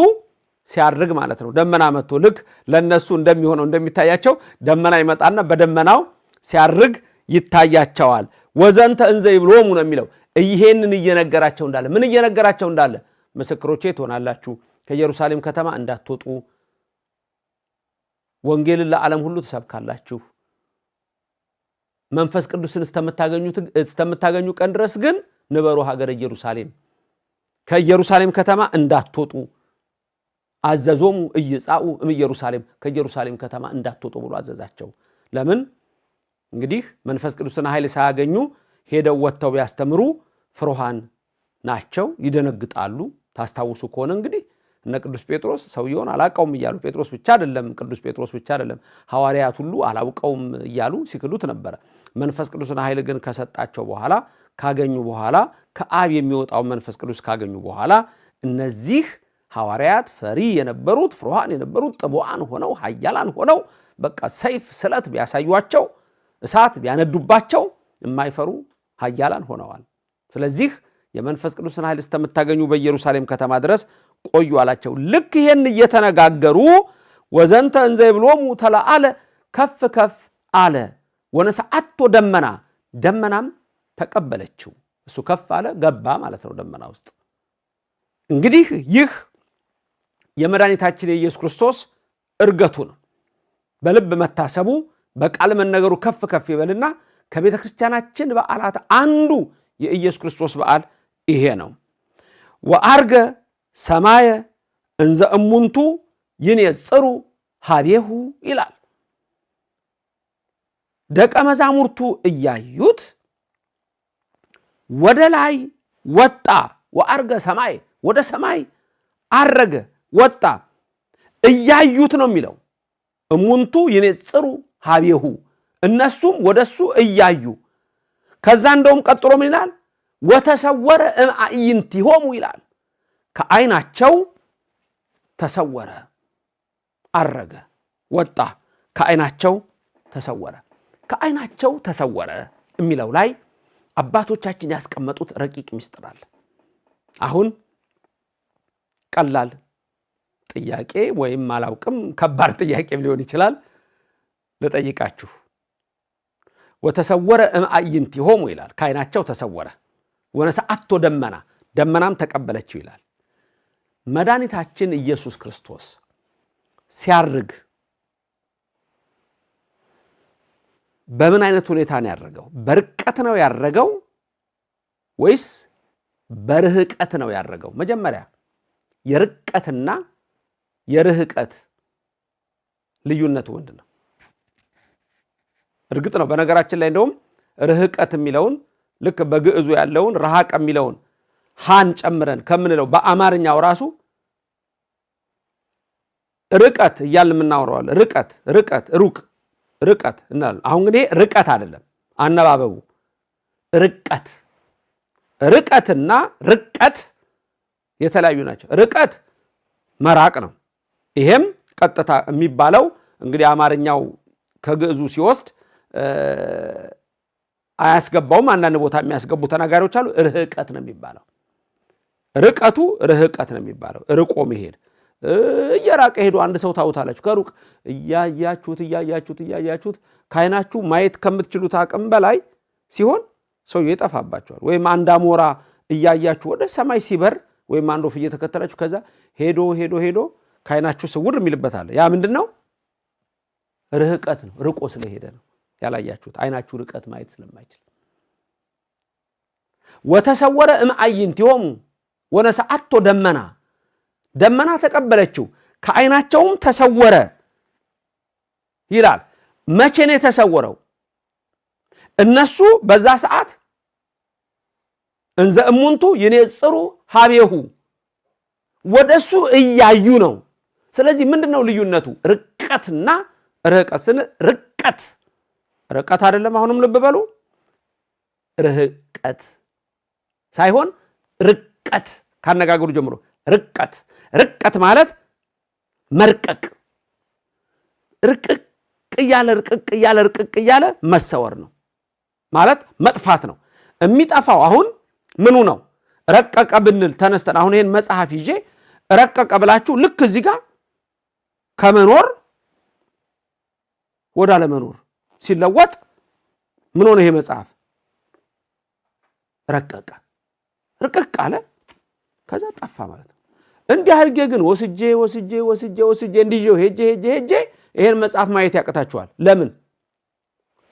[SPEAKER 2] ሲያርግ ማለት ነው። ደመና መጥቶ ልክ ለነሱ እንደሚሆነው እንደሚታያቸው ደመና ይመጣና በደመናው ሲያርግ ይታያቸዋል። ወዘንተ እንዘ ይብልዎሙ ነው የሚለው። ይሄንን እየነገራቸው እንዳለ ምን እየነገራቸው እንዳለ ምስክሮቼ ትሆናላችሁ ከኢየሩሳሌም ከተማ እንዳትወጡ ወንጌልን ለዓለም ሁሉ ተሰብካላችሁ መንፈስ ቅዱስን እስተምታገኙ ቀን ድረስ ግን ንበሩ ሀገረ ኢየሩሳሌም ከኢየሩሳሌም ከተማ እንዳትወጡ አዘዞሙ እይጻኡ እምኢየሩሳሌም ከኢየሩሳሌም ከተማ እንዳትወጡ ብሎ አዘዛቸው ለምን እንግዲህ መንፈስ ቅዱስና ኃይል ሳያገኙ ሄደው ወጥተው ቢያስተምሩ ፍሩሃን ናቸው ይደነግጣሉ ታስታውሱ ከሆነ እንግዲህ እነ ቅዱስ ጴጥሮስ ሰውየውን አላቀውም ይያሉ ጴጥሮስ ብቻ አይደለም ቅዱስ ጴጥሮስ ብቻ አይደለም ሐዋርያት ሁሉ አላውቀውም ይያሉ ሲክዱት ነበር መንፈስ ቅዱስና ኃይል ግን ከሰጣቸው በኋላ ካገኙ በኋላ ከአብ የሚወጣው መንፈስ ቅዱስ ካገኙ በኋላ እነዚህ ሐዋርያት ፈሪ የነበሩት ፍሩሃን የነበሩት ጥቡዓን ሆነው ኃያላን ሆነው በቃ ሰይፍ ስለት ቢያሳዩአቸው እሳት ቢያነዱባቸው የማይፈሩ ኃያላን ሆነዋል ስለዚህ የመንፈስ ቅዱስን ኃይል እስተምታገኙ በኢየሩሳሌም ከተማ ድረስ ቆዩ አላቸው ልክ ይሄን እየተነጋገሩ ወዘንተ እንዘ ይብሎሙ ተለአለ ከፍ ከፍ አለ ወነሰዓቶ ደመናም ተቀበለችው እሱ ከፍ አለ ገባ ማለት ነው ደመና ውስጥ እንግዲህ ይህ የመድኃኒታችን የኢየሱስ ክርስቶስ እርገቱ ነው በልብ መታሰቡ በቃል መነገሩ ከፍ ከፍ ይበልና ከቤተ ክርስቲያናችን በዓላት አንዱ የኢየሱስ ክርስቶስ በዓል ይሄ ነው ወአርገ ሰማየ እንዘ እሙንቱ ይንጽሩ ሀቤሁ ይላል ደቀ መዛሙርቱ እያዩት ወደ ላይ ወጣ ወአርገ ሰማይ ወደ ሰማይ አረገ ወጣ እያዩት ነው የሚለው እሙንቱ ይንጽሩ ሀቤሁ እነሱም ወደሱ እያዩ ከዛ እንደውም ቀጥሎ ምን ይላል ወተሰወረ እምአይንቲሆሙ ይላል ከዓይናቸው ተሰወረ አረገ ወጣ ከዓይናቸው ተሰወረ የሚለው ላይ አባቶቻችን ያስቀመጡት ረቂቅ ምስጢር አለ አሁን ቀላል ጥያቄ ወይም ማላውቅም ከባድ ጥያቄ ሊሆን ይችላል ለጠይቃችሁ ወተሰወረ እምአይንቲሆሙ ይላል ከዓይናቸው ተሰወረ ወነሰዓቶ ደመናም ተቀበለችው ይላል መድኃኒታችን ኢየሱስ ክርስቶስ ሲያርግ በምን አይነት ሁኔታ ነው ያረገው በርቀት ነው ያረገው ወይስ በርህቀት ነው ያረገው መጀመሪያ የርቀትና የርህቀት ልዩነቱ ምንድነው እርግጥ ነው በነገራችን ላይ እንደውም ርህቀት የሚለውን ልክ በግዕዙ ያለውን ረሃቀ የሚለውን ሃን ጨምረን ከምንለው በአማርኛው ራሱ ርቀት እያልን የምናወራው ርቀት እናል አሁን ግን ርቀት አይደለም አነባበቡ ርቀትና ርቀት የተለያዩ ናቸው ርቀት መራቅ ነው ይሄም ቀጥታ የሚባለው እንግዲህ አማርኛው ከግዕዙ ሲወስድ አያስገባውም አንዳንድ ቦታ የሚያስገቡ ተናጋሪዎች አሉ ርህቀት ነው የሚባለው ርህቀት ነው የሚባለው ርቆ መሄድ እየራቀ ሄዶ አንድ ሰው ታውታላችሁ ከሩቅ እያያችሁት ካይናችሁ ማየት ከምትችሉት አቅም በላይ ሲሆን ሰው ይጠፋባችኋል ወይም አንድ አሞራ እያያችሁ ወደ ሰማይ ሲበር ወይም አንድ ወፍ እየተከተላችሁ ከዛ ሄዶ ካይናችሁ ስውር የሚልበታል ያ ምንድነው ርህቀት ነው ርቆ ስለሄደ ነው ያላያችሁት አይናችሁ ርቀት ማየት ስለማይችል ወተሰወረ እምአይንቲሆሙ ወነሰዓቶ ደመና ተቀበለችው ከዓይናቸውም ተሰወረ ይላል መቼ ነው የተሰወረው እነሱ በዛ ሰዓት እንዘ እሙንቱ ይንጽሩ ሀቤሁ ወደሱ እያዩ ነው ስለዚህ ምንድነው ልዩነቱ ርቀትና ርቀት ርቀት አይደለም አሁንም ልብ በሉ ርቀት ሳይሆን ርቀት ካነጋገሩ ጀምሮ ርቀት ማለት መርቀቅ ርቅቅ እያለ መሰወር ነው ማለት መጥፋት ነው የሚጠፋው አሁን ምኑ ነው ረቀቀ ብንል ተነስተን አሁን ይሄን መጽሐፍ ይዤ ረቀቀ ብላችሁ ልክ እዚህ ጋር ከመኖር ወደ አለመኖር ሲለወጥ ምን ሆነ ይሄ መጽሐፍ ረቀቀ ርቅቅ አለ ከዛ ጠፋ ማለት ነው። እንዲህ አድርጌ ግን ወስጄ እንዲዤው ሄጄ ይሄን መጽሐፍ ማየት ያቀታችኋል። ለምን?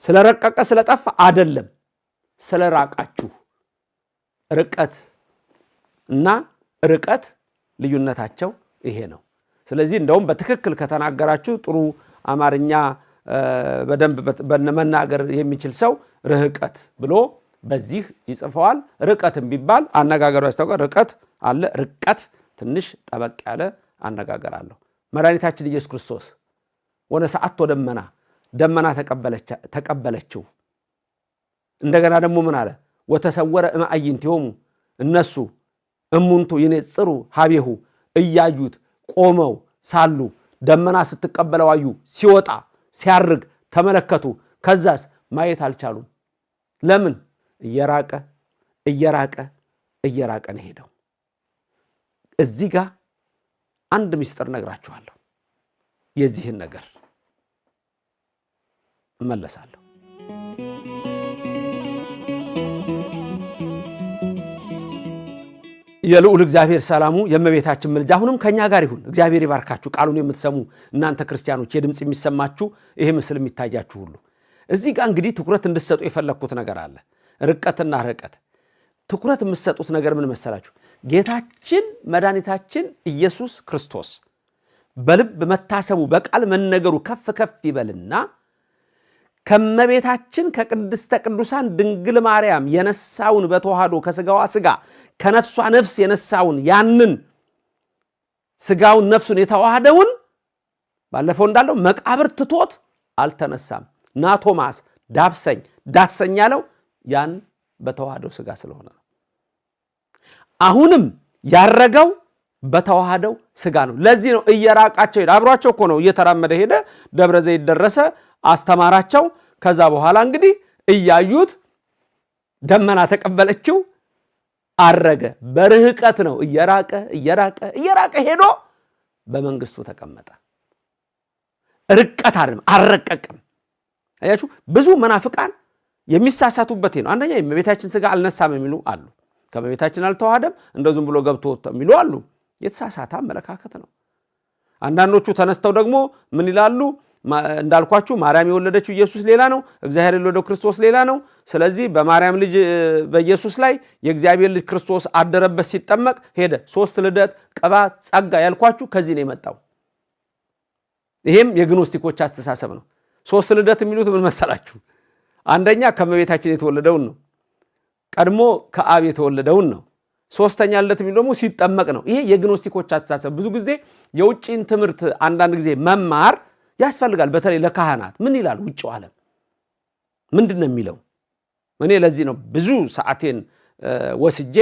[SPEAKER 2] ስለረቀቀ ስለጠፋ አይደለም፣ ስለራቃችሁ። ርቀት እና ርቀት ልዩነታቸው ይሄ ነው። ስለዚህ እንደውም በትክክል ከተናገራችሁ ጥሩ አማርኛ በደንብ በመናገር የሚችል ሰው ርህቀት ብሎ በዚህ ይጽፈዋል። ርቀትም ቢባል አነጋገሩ ያስታውቃል። ርቀት አለ፣ ርቀት ትንሽ ጠበቅ ያለ አነጋገር አለው። መድኃኒታችን ኢየሱስ ክርስቶስ ወነሰዓቶ ደመና ተቀበለችው። እንደገና ደግሞ ምን አለ? ወተሰወረ እምአዕይንቲሆሙ እነሱ እሙንቱ ይነጽሩ ሀቤሁ እያዩት ቆመው ሳሉ ደመና ስትቀበለው አዩ። ሲወጣ ሲያርግ ተመለከቱ። ከዛስ ማየት አልቻሉም። ለምን? እየራቀ ነው ሄደው። እዚህ ጋር አንድ ምስጢር ነግራችኋለሁ። የዚህን ነገር እመለሳለሁ። የልዑል እግዚአብሔር ሰላሙ የእመቤታችን ምልጃ አሁንም ከኛ ጋር ይሁን። እግዚአብሔር ይባርካችሁ። ቃሉን የምትሰሙ እናንተ ክርስቲያኖች፣ የድምጽ የሚሰማችሁ ይሄ ምስል የሚታያችሁ ሁሉ እዚህ ጋር እንግዲህ ትኩረት እንድትሰጡ የፈለኩት ነገር አለ። ርቀትና ርቀት ትኩረት የምትሰጡት ነገር ምን መሰላችሁ? ጌታችን መድኃኒታችን ኢየሱስ ክርስቶስ በልብ መታሰቡ በቃል መነገሩ ከፍ ይበልና ከመቤታችን ከቅድስተ ቅዱሳን ድንግል ማርያም የነሳውን በተዋህዶ ከስጋዋ ስጋ ከነፍሷ ነፍስ የነሳውን ያንን ስጋውን ነፍሱን የተዋህደውን ባለፈው እንዳለው መቃብር ትቶት አልተነሳም። ናቶማስ ዳሰኝ ያለው ያን በተዋህደው ስጋ ስለሆነ ነው። አሁንም ያረገው በተዋህደው ስጋ ነው። ለዚህ ነው እየራቃቸው ሄደ። አብሯቸው እኮ ነው እየተራመደ ሄደ። ደብረ ዘይት ደረሰ፣ አስተማራቸው። ከዛ በኋላ እንግዲህ እያዩት ደመና ተቀበለችው፣ አረገ። በርህቀት ነው እየራቀ ሄዶ በመንግስቱ ተቀመጠ። ርቀት አይደለም፣ አልረቀቅም። አያችሁ፣ ብዙ መናፍቃን የሚሳሳቱበት ነው። አንደኛ የእመቤታችን ስጋ አልነሳም የሚሉ አሉ። ከእመቤታችን አልተዋሃደም እንደዚህም ብሎ ገብቶ የሚሉ አሉ። የተሳሳተ አመለካከት ነው። አንዳንዶቹ ተነስተው ደግሞ ምን ይላሉ? እንዳልኳችሁ ማርያም የወለደችው ኢየሱስ ሌላ ነው፣ እግዚአብሔር የወለደው ክርስቶስ ሌላ ነው። ስለዚህ በማርያም ልጅ በኢየሱስ ላይ የእግዚአብሔር ልጅ ክርስቶስ አደረበት፣ ሲጠመቅ ሄደ። 3 ልደት፣ ቅባት፣ ጸጋ ያልኳችሁ ከዚህ ነው የመጣው። ይሄም የግኖስቲኮች አስተሳሰብ ነው። 3 ልደት የሚሉት ምን መሰላችሁ? አንደኛ ከእመቤታችን የተወለደውን ነው፣ ቀድሞ ከአብ የተወለደውን ነው። 3ኛ ልደት የሚሉ ደግሞ ሲጠመቅ ነው። ይሄ የግኖስቲኮች አስተሳሰብ። ብዙ ጊዜ የውጪን ትምህርት አንዳንድ ጊዜ መማር ያስፈልጋል። በተለይ ለካህናት ምን ይላል ውጭው ዓለም ምንድን ነው የሚለው? እኔ ለዚህ ነው ብዙ ሰዓቴን ወስጄ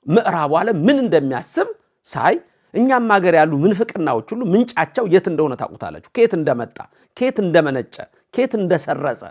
[SPEAKER 2] ምዕራቡ ዓለም ምን እንደሚያስብ ሳይ፣ እኛም ሀገር ያሉ ምንፍቅናዎች ሁሉ ምንጫቸው የት እንደሆነ ታውቁታላችሁ። ከየት እንደመጣ፣ ከየት እንደመነጨ፣ ከየት እንደሰረጸ።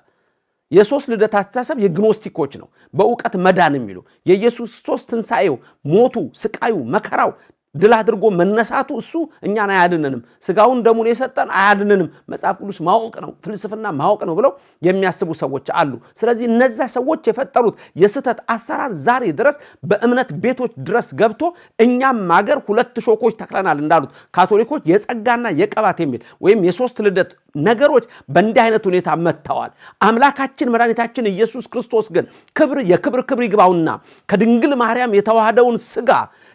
[SPEAKER 2] የሶስት ልደት አስተሳሰብ የግኖስቲኮች ነው። በእውቀት መዳን የሚሉ የኢየሱስ ክርስቶስ ትንሣኤው፣ ሞቱ፣ ስቃዩ፣ መከራው ድል አድርጎ መነሳቱ እሱ እኛን አያድነንም፣ ስጋውን ደሙን የሰጠን አያድነንም፣ መጽሐፍ ቅዱስ ማወቅ ነው፣ ፍልስፍና ማወቅ ነው ብለው የሚያስቡ ሰዎች አሉ። ስለዚህ እነዛ ሰዎች የፈጠሩት የስተት አሰራር ዛሬ ድረስ በእምነት ቤቶች ድረስ ገብቶ እኛም ሀገር 2 ሾኮች ተክለናል እንዳሉት ካቶሊኮች የጸጋና የቅባት የሚል ወይም የሶስት ልደት ነገሮች በእንዲህ አይነት ሁኔታ መጥተዋል። አምላካችን መድኃኒታችን ኢየሱስ ክርስቶስ ግን የክብር ይግባውና ከድንግል ማርያም የተዋህደውን ስጋ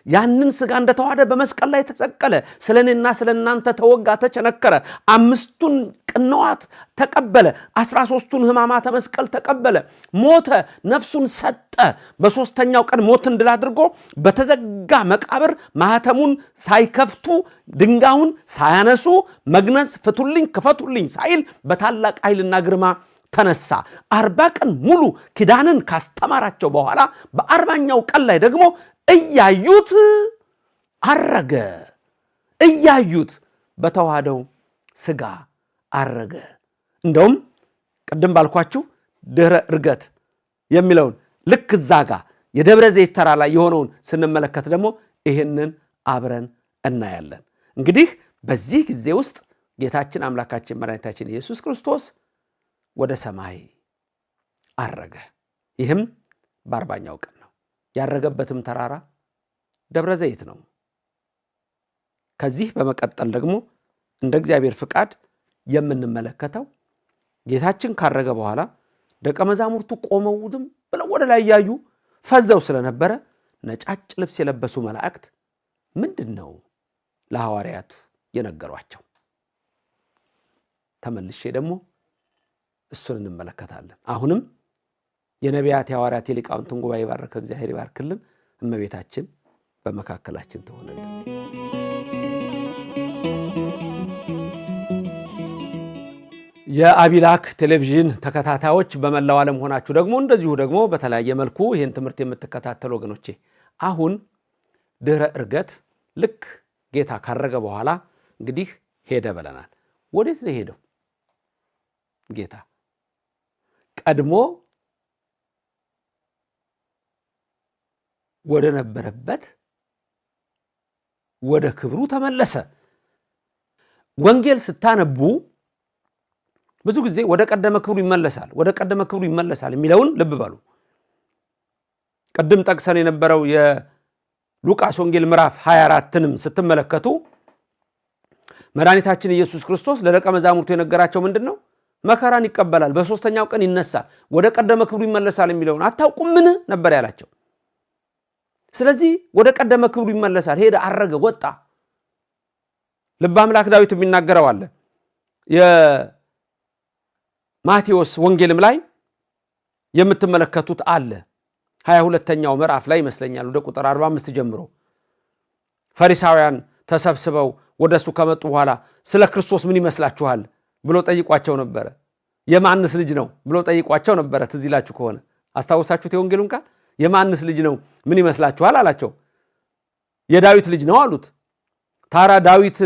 [SPEAKER 2] ያንን ስጋ እንደተዋህደ በመስቀል ላይ ተሰቀለ። ስለኔና ስለናንተ ተወጋ፣ ተቸነከረ። 5ቱን ቅንዋት ተቀበለ። 13ቱን ሕማማተ መስቀል ተቀበለ። ሞተ፣ ነፍሱን ሰጠ። በ3ኛው ቀን ሞትን ድል አድርጎ በተዘጋ መቃብር ማህተሙን ሳይከፍቱ ድንጋዩን ሳያነሱ መግነዝ ፍቱልኝ ክፈቱልኝ ሳይል በታላቅ ኃይልና ግርማ ተነሳ። 40 ቀን ሙሉ ኪዳንን ካስተማራቸው በኋላ በ40ኛው ቀን ላይ ደግሞ እያዩት አረገ። እያዩት በተዋህደው ስጋ አረገ። እንደውም ቅድም ባልኳችሁ ድህረ ዕርገት የሚለውን ልክ እዛ ጋር የደብረ ዘይት ተራራ ላይ የሆነውን ስንመለከት ደግሞ ይህንን አብረን እናያለን። እንግዲህ በዚህ ጊዜ ውስጥ ጌታችን አምላካችን መድኃኒታችን ኢየሱስ ክርስቶስ ወደ ሰማይ አረገ። ይህም በ40ኛው ቀን ነው። ያረገበትም ተራራ ደብረ ዘይት ነው። ከዚህ በመቀጠል ደግሞ እንደ እግዚአብሔር ፍቃድ የምንመለከተው ጌታችን ካረገ በኋላ ደቀ መዛሙርቱ ቆመውም ብለው ወደ ላይ ያዩ ፈዘው ስለነበረ ነጫጭ ልብስ የለበሱ መላእክት ምንድነው ለሐዋርያት የነገሯቸው? ተመልሼ ደግሞ እሱን እንመለከታለን። አሁንም የነቢያት የሐዋርያት የሊቃውንትን ጉባኤ ባረከ እግዚአብሔር ይባርክልን። እመቤታችን በመካከላችን ትሆነልን። የአቢላክ ቴሌቪዥን ተከታታዮች በመላው ዓለም ሆናችሁ ደግሞ እንደዚሁ ደግሞ በተለያየ መልኩ ይህን ትምህርት የምትከታተሉ ወገኖቼ አሁን ድህረ ዕርገት ልክ ጌታ ካረገ በኋላ እንግዲህ ሄደ ብለናል። ወዴት ነው ሄደው? ጌታ ቀድሞ ወደ ነበረበት ወደ ክብሩ ተመለሰ። ወንጌል ስታነቡ ብዙ ጊዜ ወደ ቀደመ ክብሩ ይመለሳል፣ ወደ ቀደመ ክብሩ ይመለሳል የሚለውን ልብ በሉ። ቅድም ጠቅሰን የነበረው የሉቃስ ወንጌል ምዕራፍ 24ንም ስትመለከቱ መድኃኒታችን ኢየሱስ ክርስቶስ ለደቀ መዛሙርቱ የነገራቸው ምንድነው? መከራን ይቀበላል፣ በሶስተኛው ቀን ይነሳል፣ ወደ ቀደመ ክብሩ ይመለሳል የሚለውን አታውቁም ምን ነበር ያላቸው። ስለዚህ ወደ ቀደመ ክብሩ ይመለሳል፣ ሄደ፣ አረገ፣ ወጣ። ልበ አምላክ ዳዊት የሚናገረው አለ። የማቴዎስ ወንጌልም ላይ የምትመለከቱት አለ 22ኛው ምዕራፍ ላይ ይመስለኛል ወደ ቁጥር 45 ጀምሮ ፈሪሳውያን ተሰብስበው ወደሱ ከመጡ በኋላ ስለ ክርስቶስ ምን ይመስላችኋል ብሎ ጠይቋቸው ነበር። የማንስ ልጅ ነው ብሎ ጠይቋቸው ነበር። ትዝ ይላችሁ ከሆነ አስታውሳችሁት የወንጌሉን ቃል የማንስ ልጅ ነው ምን ይመስላችኋል አላቸው። የዳዊት ልጅ ነው አሉት። ታራ ዳዊት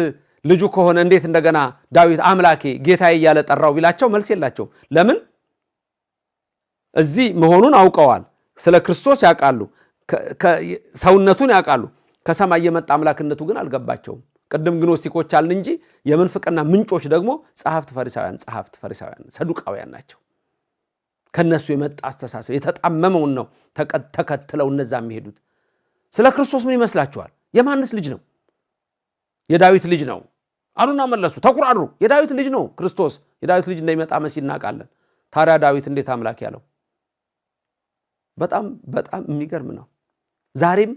[SPEAKER 2] ልጁ ከሆነ እንዴት እንደገና ዳዊት አምላኬ ጌታዬ እያለ ጠራው ቢላቸው መልስ የላቸው። ለምን? እዚህ መሆኑን አውቀዋል። ስለ ክርስቶስ ያውቃሉ፣ ሰውነቱን ያውቃሉ። ከሰማይ የመጣ አምላክነቱ ግን አልገባቸውም። ቅድም ግኖስቲኮች አልን እንጂ የምንፍቅና ምንጮች ደግሞ ጸሐፍት ፈሪሳውያን ሰዱቃውያን ናቸው። ከነሱ የመጣ አስተሳሰብ የተጣመመውን ነው ተከትለው እነዛ የሚሄዱት። ስለ ክርስቶስ ምን ይመስላችኋል? የማንስ ልጅ ነው? የዳዊት ልጅ ነው አሉና መለሱ። ተኩራሩ። የዳዊት ልጅ ነው ክርስቶስ። የዳዊት ልጅ እንደሚመጣ መሲህ እናውቃለን። ታዲያ ዳዊት እንዴት አምላክ ያለው? በጣም የሚገርም ነው። ዛሬም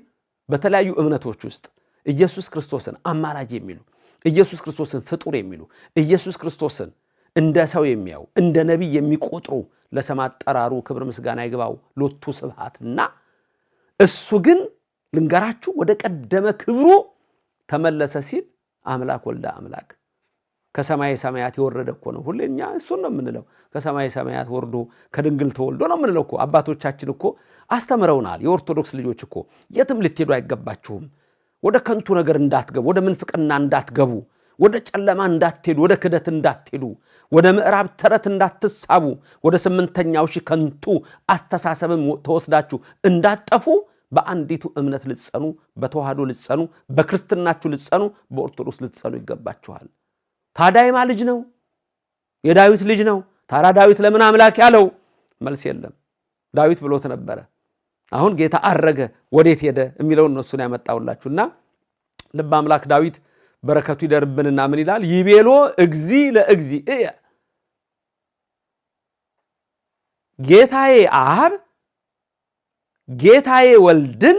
[SPEAKER 2] በተለያዩ እምነቶች ውስጥ ኢየሱስ ክርስቶስን አማላጅ የሚሉ፣ ኢየሱስ ክርስቶስን ፍጡር የሚሉ፣ ኢየሱስ ክርስቶስን እንደ ሰው የሚያዩ፣ እንደ ነቢይ የሚቆጥሩ ለሰማት ጠራሩ ክብር ምስጋና ይግባው ሎቱ ስብሐትና እሱ ግን ልንገራችሁ ወደ ቀደመ ክብሩ ተመለሰ ሲል አምላክ ወልደ አምላክ ከሰማይ ሰማያት የወረደ እኮ ነው። ሁሌኛ እሱን ነው የምንለው። ከሰማይ ሰማያት ወርዶ ከድንግል ተወልዶ ነው የምንለው እኮ። አባቶቻችን እኮ አስተምረውናል። የኦርቶዶክስ ልጆች እኮ የትም ልትሄዱ አይገባችሁም፣ ወደ ከንቱ ነገር እንዳትገቡ፣ ወደ ምንፍቅና እንዳትገቡ፣ ወደ ጨለማ እንዳትሄዱ፣ ወደ ክደት እንዳትሄዱ፣ ወደ ምዕራብ ተረት እንዳትሳቡ፣ ወደ ስምንተኛው ሺህ ከንቱ አስተሳሰብም ተወስዳችሁ እንዳትጠፉ በአንዲቱ እምነት ልትጸኑ፣ በተዋህዶ ልትጸኑ፣ በክርስትናችሁ ልትጸኑ፣ በኦርቶዶክስ ልትጸኑ ይገባችኋል። ታዲያ ልጅ ነው? የዳዊት ልጅ ነው። ታዲያ ዳዊት ለምን አምላክ ያለው? መልስ የለም። ዳዊት ብሎት ነበረ። አሁን ጌታ አረገ፣ ወዴት ሄደ የሚለውን ነው እሱን ያመጣውላችሁና ልበ አምላክ ዳዊት በረከቱ ይደርብንና ምን ይላል? ይቤሎ እግዚ ለእግዚእየ ጌታዬ አብ ጌታዬ ወልድን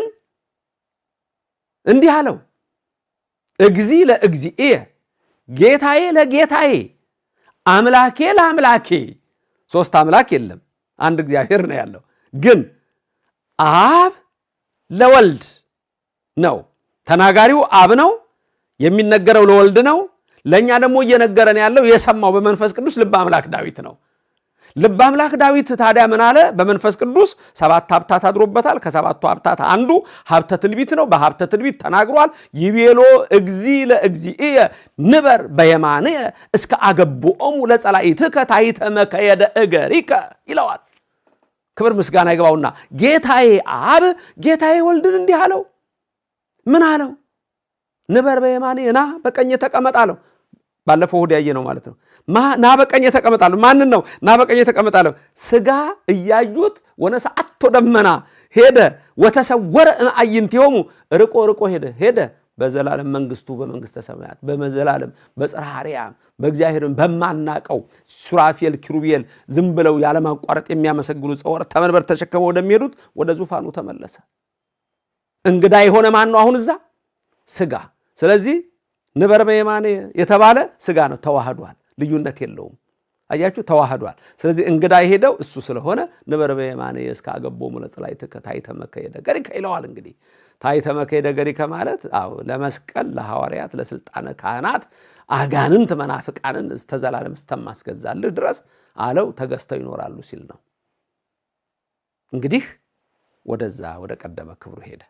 [SPEAKER 2] እንዲህ አለው። እግዚ ለእግዚእየ ጌታዬ ለጌታዬ አምላኬ ለአምላኬ። ሶስት አምላክ የለም፣ አንድ እግዚአብሔር ነው ያለው። ግን አብ ለወልድ ነው። ተናጋሪው አብ ነው፣ የሚነገረው ለወልድ ነው። ለኛ ደግሞ እየነገረን ያለው የሰማው በመንፈስ ቅዱስ ልበ አምላክ ዳዊት ነው። ልበ አምላክ ዳዊት ታዲያ ምን አለ? በመንፈስ ቅዱስ 7 ሀብታት አድሮበታል። ከሰባቱ ሀብታት አንዱ ሀብተ ትንቢት ነው። በሀብተ ትንቢት ተናግሯል። ይቤሎ እግዚ ለእግዚእየ ንበር በየማንየ እስከ አገብኦሙ ለጸላኢትከ ታሕተ መከየደ እገሪከ ይለዋል። ክብር ምስጋና ይግባውና ጌታዬ አብ ጌታዬ ወልድን እንዲህ አለው። ምን አለው? ንበር በየማንየ ና በቀኝ ተቀመጥ አለው። ባለፈው እሑድ ያየ ነው ማለት ነው። ና በቀኝ ተቀመጣለሁ። ማንን ነው ና በቀኝ ተቀመጣለሁ? ስጋ እያዩት ወነሰአቶ ደመና ሄደ ወተሰወረ አዕይንቲሆሙ ርቆ ሄደ በዘላለም መንግስቱ በመንግስተ ሰማያት በመዘላለም በጽርሐ አርያም በእግዚአብሔርን በማናቀው ሱራፌል ኪሩቤል ዝም ብለው ያለማቋረጥ የሚያመሰግኑ ጸወርተ መንበር ተሸክመው ወደሚሄዱት ወደ ዙፋኑ ተመለሰ። እንግዳ የሆነ ማን ነው? አሁን እዛ ስጋ። ስለዚህ ንበር በየማኔ የተባለ ስጋ ነው። ተዋህዷል፣ ልዩነት የለውም። አያችሁ፣ ተዋህዷል። ስለዚህ እንግዳ የሄደው እሱ ስለሆነ ንበር በየማኔ እስከ አገቦሙ ለጽላእትከ ታሕተ መከየደ ገሪከ ይለዋል። እንግዲህ ታሕተ መከየደ ገሪከ ማለት ለመስቀል ለሐዋርያት ለስልጣነ ካህናት አጋንንት መናፍቃንን እስከ ዘላለም እስከማስገዛልህ ድረስ አለው ተገዝተው ይኖራሉ ሲል ነው። እንግዲህ ወደዛ ወደ ቀደመ ክብሩ ሄደ።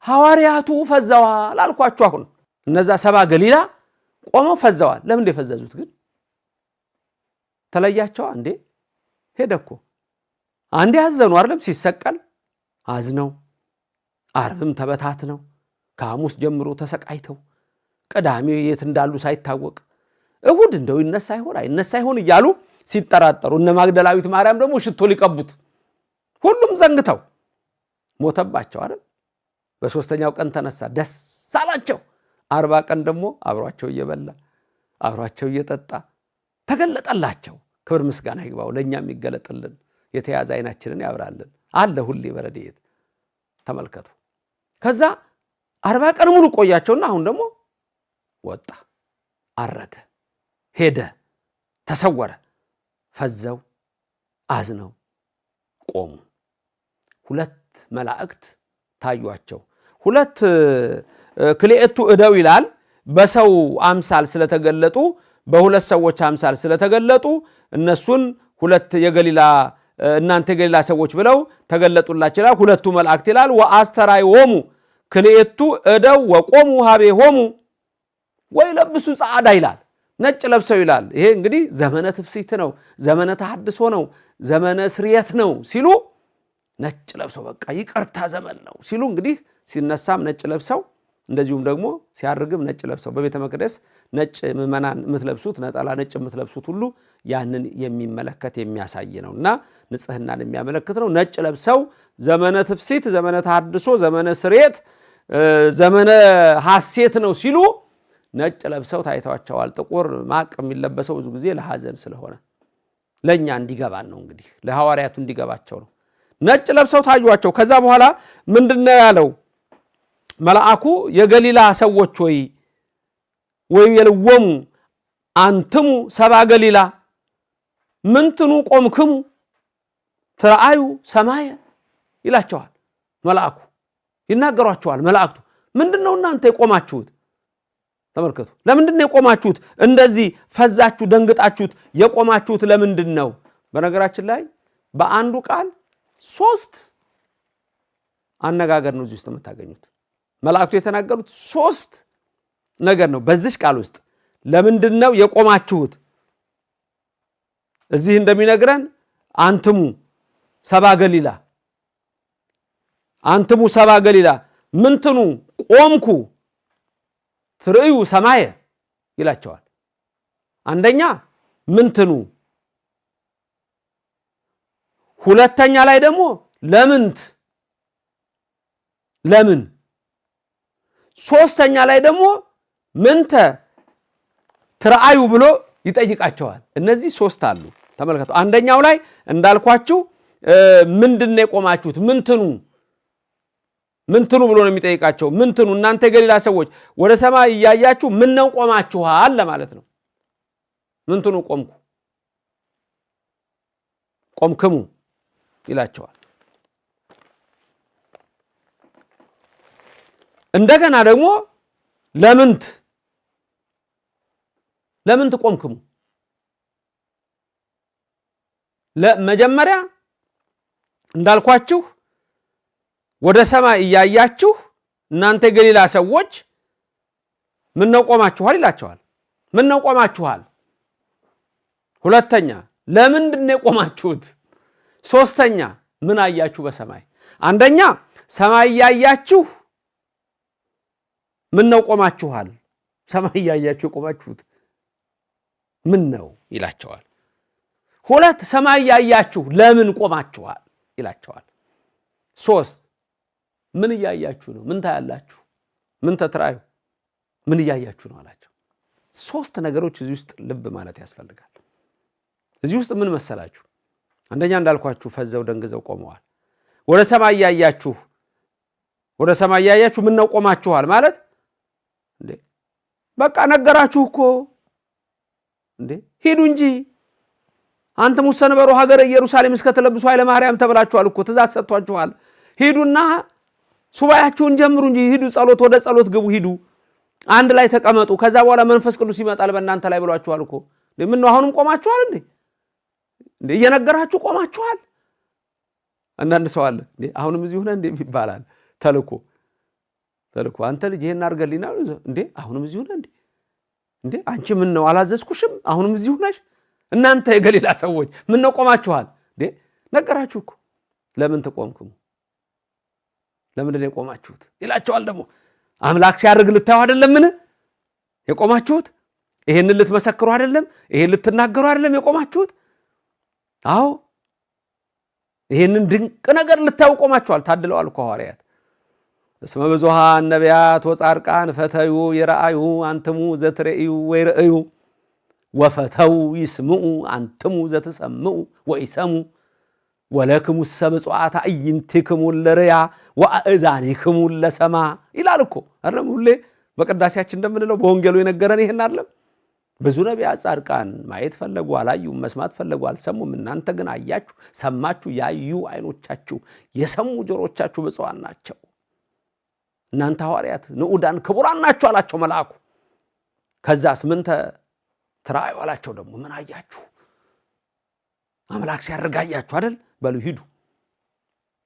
[SPEAKER 2] ሐዋርያቱ ፈዘዋል አልኳችሁ። አሁን እነዛ 70 ገሊላ ቆመው ፈዘዋል። ለምን እንደፈዘዙት ግን ተለያቸው? አንዴ ሄደኮ አንዴ አዘኑ አይደለም? ሲሰቀል አዝነው፣ ዓርብም ተበታትነው፣ ከሐሙስ ጀምሮ ተሰቃይተው፣ ቅዳሜ የት እንዳሉ ሳይታወቅ፣ እሁድ እንደው ይነሳ ይሆን አይነሳ ይሆን እያሉ ሲጠራጠሩ፣ እነ ማግደላዊት ማርያም ደግሞ ሽቶ ሊቀቡት ሁሉም ዘንግተው ሞተባቸው አይደል? በሶስተኛው ቀን ተነሳ፣ ደስ አላቸው። 40 ቀን ደግሞ አብሯቸው እየበላ አብሯቸው እየጠጣ ተገለጠላቸው። ክብር ምስጋና ይግባው። ለኛም ይገለጥልን፣ የተያዘ አይናችንን ያብራልን አለ ሁሌ በረድኤት። ተመልከቱ። ከዛ 40 ቀን ሙሉ ቆያቸውና አሁን ደግሞ ወጣ፣ አረገ፣ ሄደ፣ ተሰወረ። ፈዘው አዝነው ቆሙ። 2 መላእክት ታዩአቸው። 2 ክልኤቱ እደው ይላል። በሰው አምሳል ስለተገለጡ በ2 ሰዎች አምሳል ስለተገለጡ እነሱን 2 የገሊላ እናንተ የገሊላ ሰዎች ብለው ተገለጡላቸው ይላል። 2ቱ መላእክት ይላል። ወአስተርአዮሙ ክልኤቱ እደው ወቆሙ ሀቤሆሙ ወይለብሱ ጻዕዳ ይላል። ነጭ ለብሰው ይላል። ይሄ እንግዲህ ዘመነ ትፍሲት ነው፣ ዘመነ ተሐድሶ ነው፣ ዘመነ ስርየት ነው ሲሉ ነጭ ለብሰው በቃ ይቅርታ ዘመን ነው ሲሉ እንግዲህ ሲነሳም ነጭ ለብሰው እንደዚሁም ደግሞ ሲያርግም ነጭ ለብሰው በቤተ መቅደስ ነጭ ምእመናን የምትለብሱት ነጠላ ነጭ የምትለብሱት ሁሉ ያንን የሚመለከት የሚያሳይ ነውና ንጽህናን የሚያመለክት ነው። ነጭ ለብሰው ዘመነ ትፍሲት፣ ዘመነ ተሐድሶ፣ ዘመነ ስርየት፣ ዘመነ ሐሴት ነው ሲሉ ነጭ ለብሰው ታይተዋቸዋል። ጥቁር ማቅ የሚለበሰው ብዙ ጊዜ ለሐዘን ስለሆነ ለኛ እንዲገባን ነው፣ እንግዲህ ለሐዋርያቱ እንዲገባቸው ነው። ነጭ ለብሰው ታዩአቸው። ከዛ በኋላ ምንድነው ያለው መልአኩ? የገሊላ ሰዎች ወይ የልወሙ አንትሙ 70 ገሊላ ምንትኑ ቆምክሙ ትርአዩ ሰማየ ይላቸዋል። መልአኩ ይናገሯቸዋል። መላእክቱ ምንድነው እናንተ የቆማችሁት? ተመልከቱ። ለምንድነው የቆማችሁት? እንደዚህ ፈዛችሁ ደንግጣችሁት የቆማችሁት ለምንድነው? በነገራችን ላይ በአንዱ ቃል 3 አነጋገር ነው እዚህ ውስጥ የምታገኙት። መላእክቱ የተናገሩት 3 ነገር ነው በዚህ ቃል ውስጥ። ለምንድነው የቆማችሁት? እዚህ እንደሚነግረን አንትሙ 70 ገሊላ አንትሙ 70 ገሊላ ምንትኑ ቆምኩ ትርእዩ ሰማየ ይላቸዋል። አንደኛ ምንትኑ፣ ሁለተኛ ላይ ደግሞ ለምንት ለምን፣ ሶስተኛ ላይ ደግሞ ምንተ ትርአዩ ብሎ ይጠይቃቸዋል። እነዚህ 3 አሉ። ተመልከቱ። አንደኛው ላይ እንዳልኳችሁ ምንድነው የቆማችሁት? ምንትኑ ብሎ ነው የሚጠይቃቸው። ምንትኑ እናንተ የገሊላ ሰዎች ወደ ሰማይ እያያችሁ ምን ነው ቆማችኋል ለማለት ነው። ምንትኑ ቆምክሙ ይላቸዋል። እንደገና ደግሞ ለምንት ቆምክሙ። ለመጀመሪያ እንዳልኳችሁ ወደ ሰማይ እያያችሁ እናንተ የገሊላ ሰዎች ምን ነው ቆማችኋል ይላቸዋል። ምን ነው ቆማችኋል? ሁለተኛ ለምንድን ነው የቆማችሁት? ሶስተኛ ምን አያችሁ በሰማይ? አንደኛ ሰማይ እያያችሁ ምን ነው ቆማችኋል? ሰማይ እያያችሁ የቆማችሁት ምን ነው ይላቸዋል። 2 ሰማይ እያያችሁ ለምን ቆማችኋል ይላቸዋል። 3 ምን እያያችሁ ነው? ምን ታያላችሁ? ምን ተትራዩ? ምን እያያችሁ ነው አላቸው። 3 ነገሮች እዚህ ውስጥ ልብ ማለት ያስፈልጋል። እዚህ ውስጥ ምን መሰላችሁ? አንደኛ እንዳልኳችሁ ፈዘው ደንግዘው ቆመዋል። ወደ ሰማይ ያያችሁ ምን ነው ቆማችኋል ማለት እንዴ? በቃ ነገራችሁ እኮ እንዴ? ሂዱ እንጂ አንተ ሙሴ ነበሩ ሀገረ ኢየሩሳሌም እስከተለብሱ ኃይለ ማርያም ተብላችኋል እኮ ትእዛዝ ሰጥቷችኋል። ሂዱና ሱባኤያችሁን ጀምሩ እንጂ ሂዱ፣ ጸሎት ወደ ጸሎት ግቡ፣ ሂዱ አንድ ላይ ተቀመጡ፣ ከዛ በኋላ መንፈስ ቅዱስ ይመጣል በእናንተ ላይ ብሏችኋል እኮ። ምን ነው አሁንም ቆማችኋል እንዴ? እየነገራችሁ ቆማችኋል። አንዳንድ ሰው አለ እንዴ አሁንም እዚህ ሆነ እንዴ ይባላል። ተልኮ አንተ ልጅ ይሄን አርገልኝና እንዴ አሁንም እዚህ ሆነ እንዴ አንቺ ምን ነው አላዘዝኩሽም? አሁንም እዚህ ሆነሽ እናንተ የገሊላ ሰዎች ምን ነው ቆማችኋል እንዴ? ነገራችሁ እኮ። ለምን ተቆምኩም? ለምን ነው የቆማችሁት ይላቸዋል። ደግሞ አምላክ ሲያርግ ልታዩ አይደለምን የቆማችሁት? ይሄንን ልትመሰክሩ አይደለም? ይሄን ልትናገሩ አይደለም የቆማችሁት? አዎ ይሄንን ድንቅ ነገር ልታዩ ቆማችኋል። ታድለዋል እኮ ሐዋርያት። እስመ ብዙኃን ነቢያት ወጻድቃን ፈተዩ ይረአዩ አንትሙ ዘትርእዩ ወይርእዩ ወፈተው ይስምዑ አንትሙ ዘትሰምዑ ወይሰሙ ወለክሙ ሰብጽዋታ አይንቲክሙ ለርያ ወአእዛኒክሙ ለሰማ ይላል እኮ አይደለም? ሁሌ በቅዳሴያችን እንደምንለው በወንጌሉ የነገረን ይሄን አይደለም? ብዙ ነቢያት ጻድቃን ማየት ፈለጉ አላዩም፣ መስማት ፈለጉ አልሰሙም። እናንተ ግን አያችሁ፣ ሰማችሁ። ያዩ አይኖቻችሁ፣ የሰሙ ጆሮቻችሁ ብፁዓን ናቸው። እናንተ ሐዋርያት ንዑዳን ክቡራን ናችሁ አላቸው መልአኩ። ከዛስ ምን ተራዩ አላቸው? ደግሞ ምን አያችሁ? አምላክ ሲያርግ አያችሁ አይደል? በሉ ሂዱ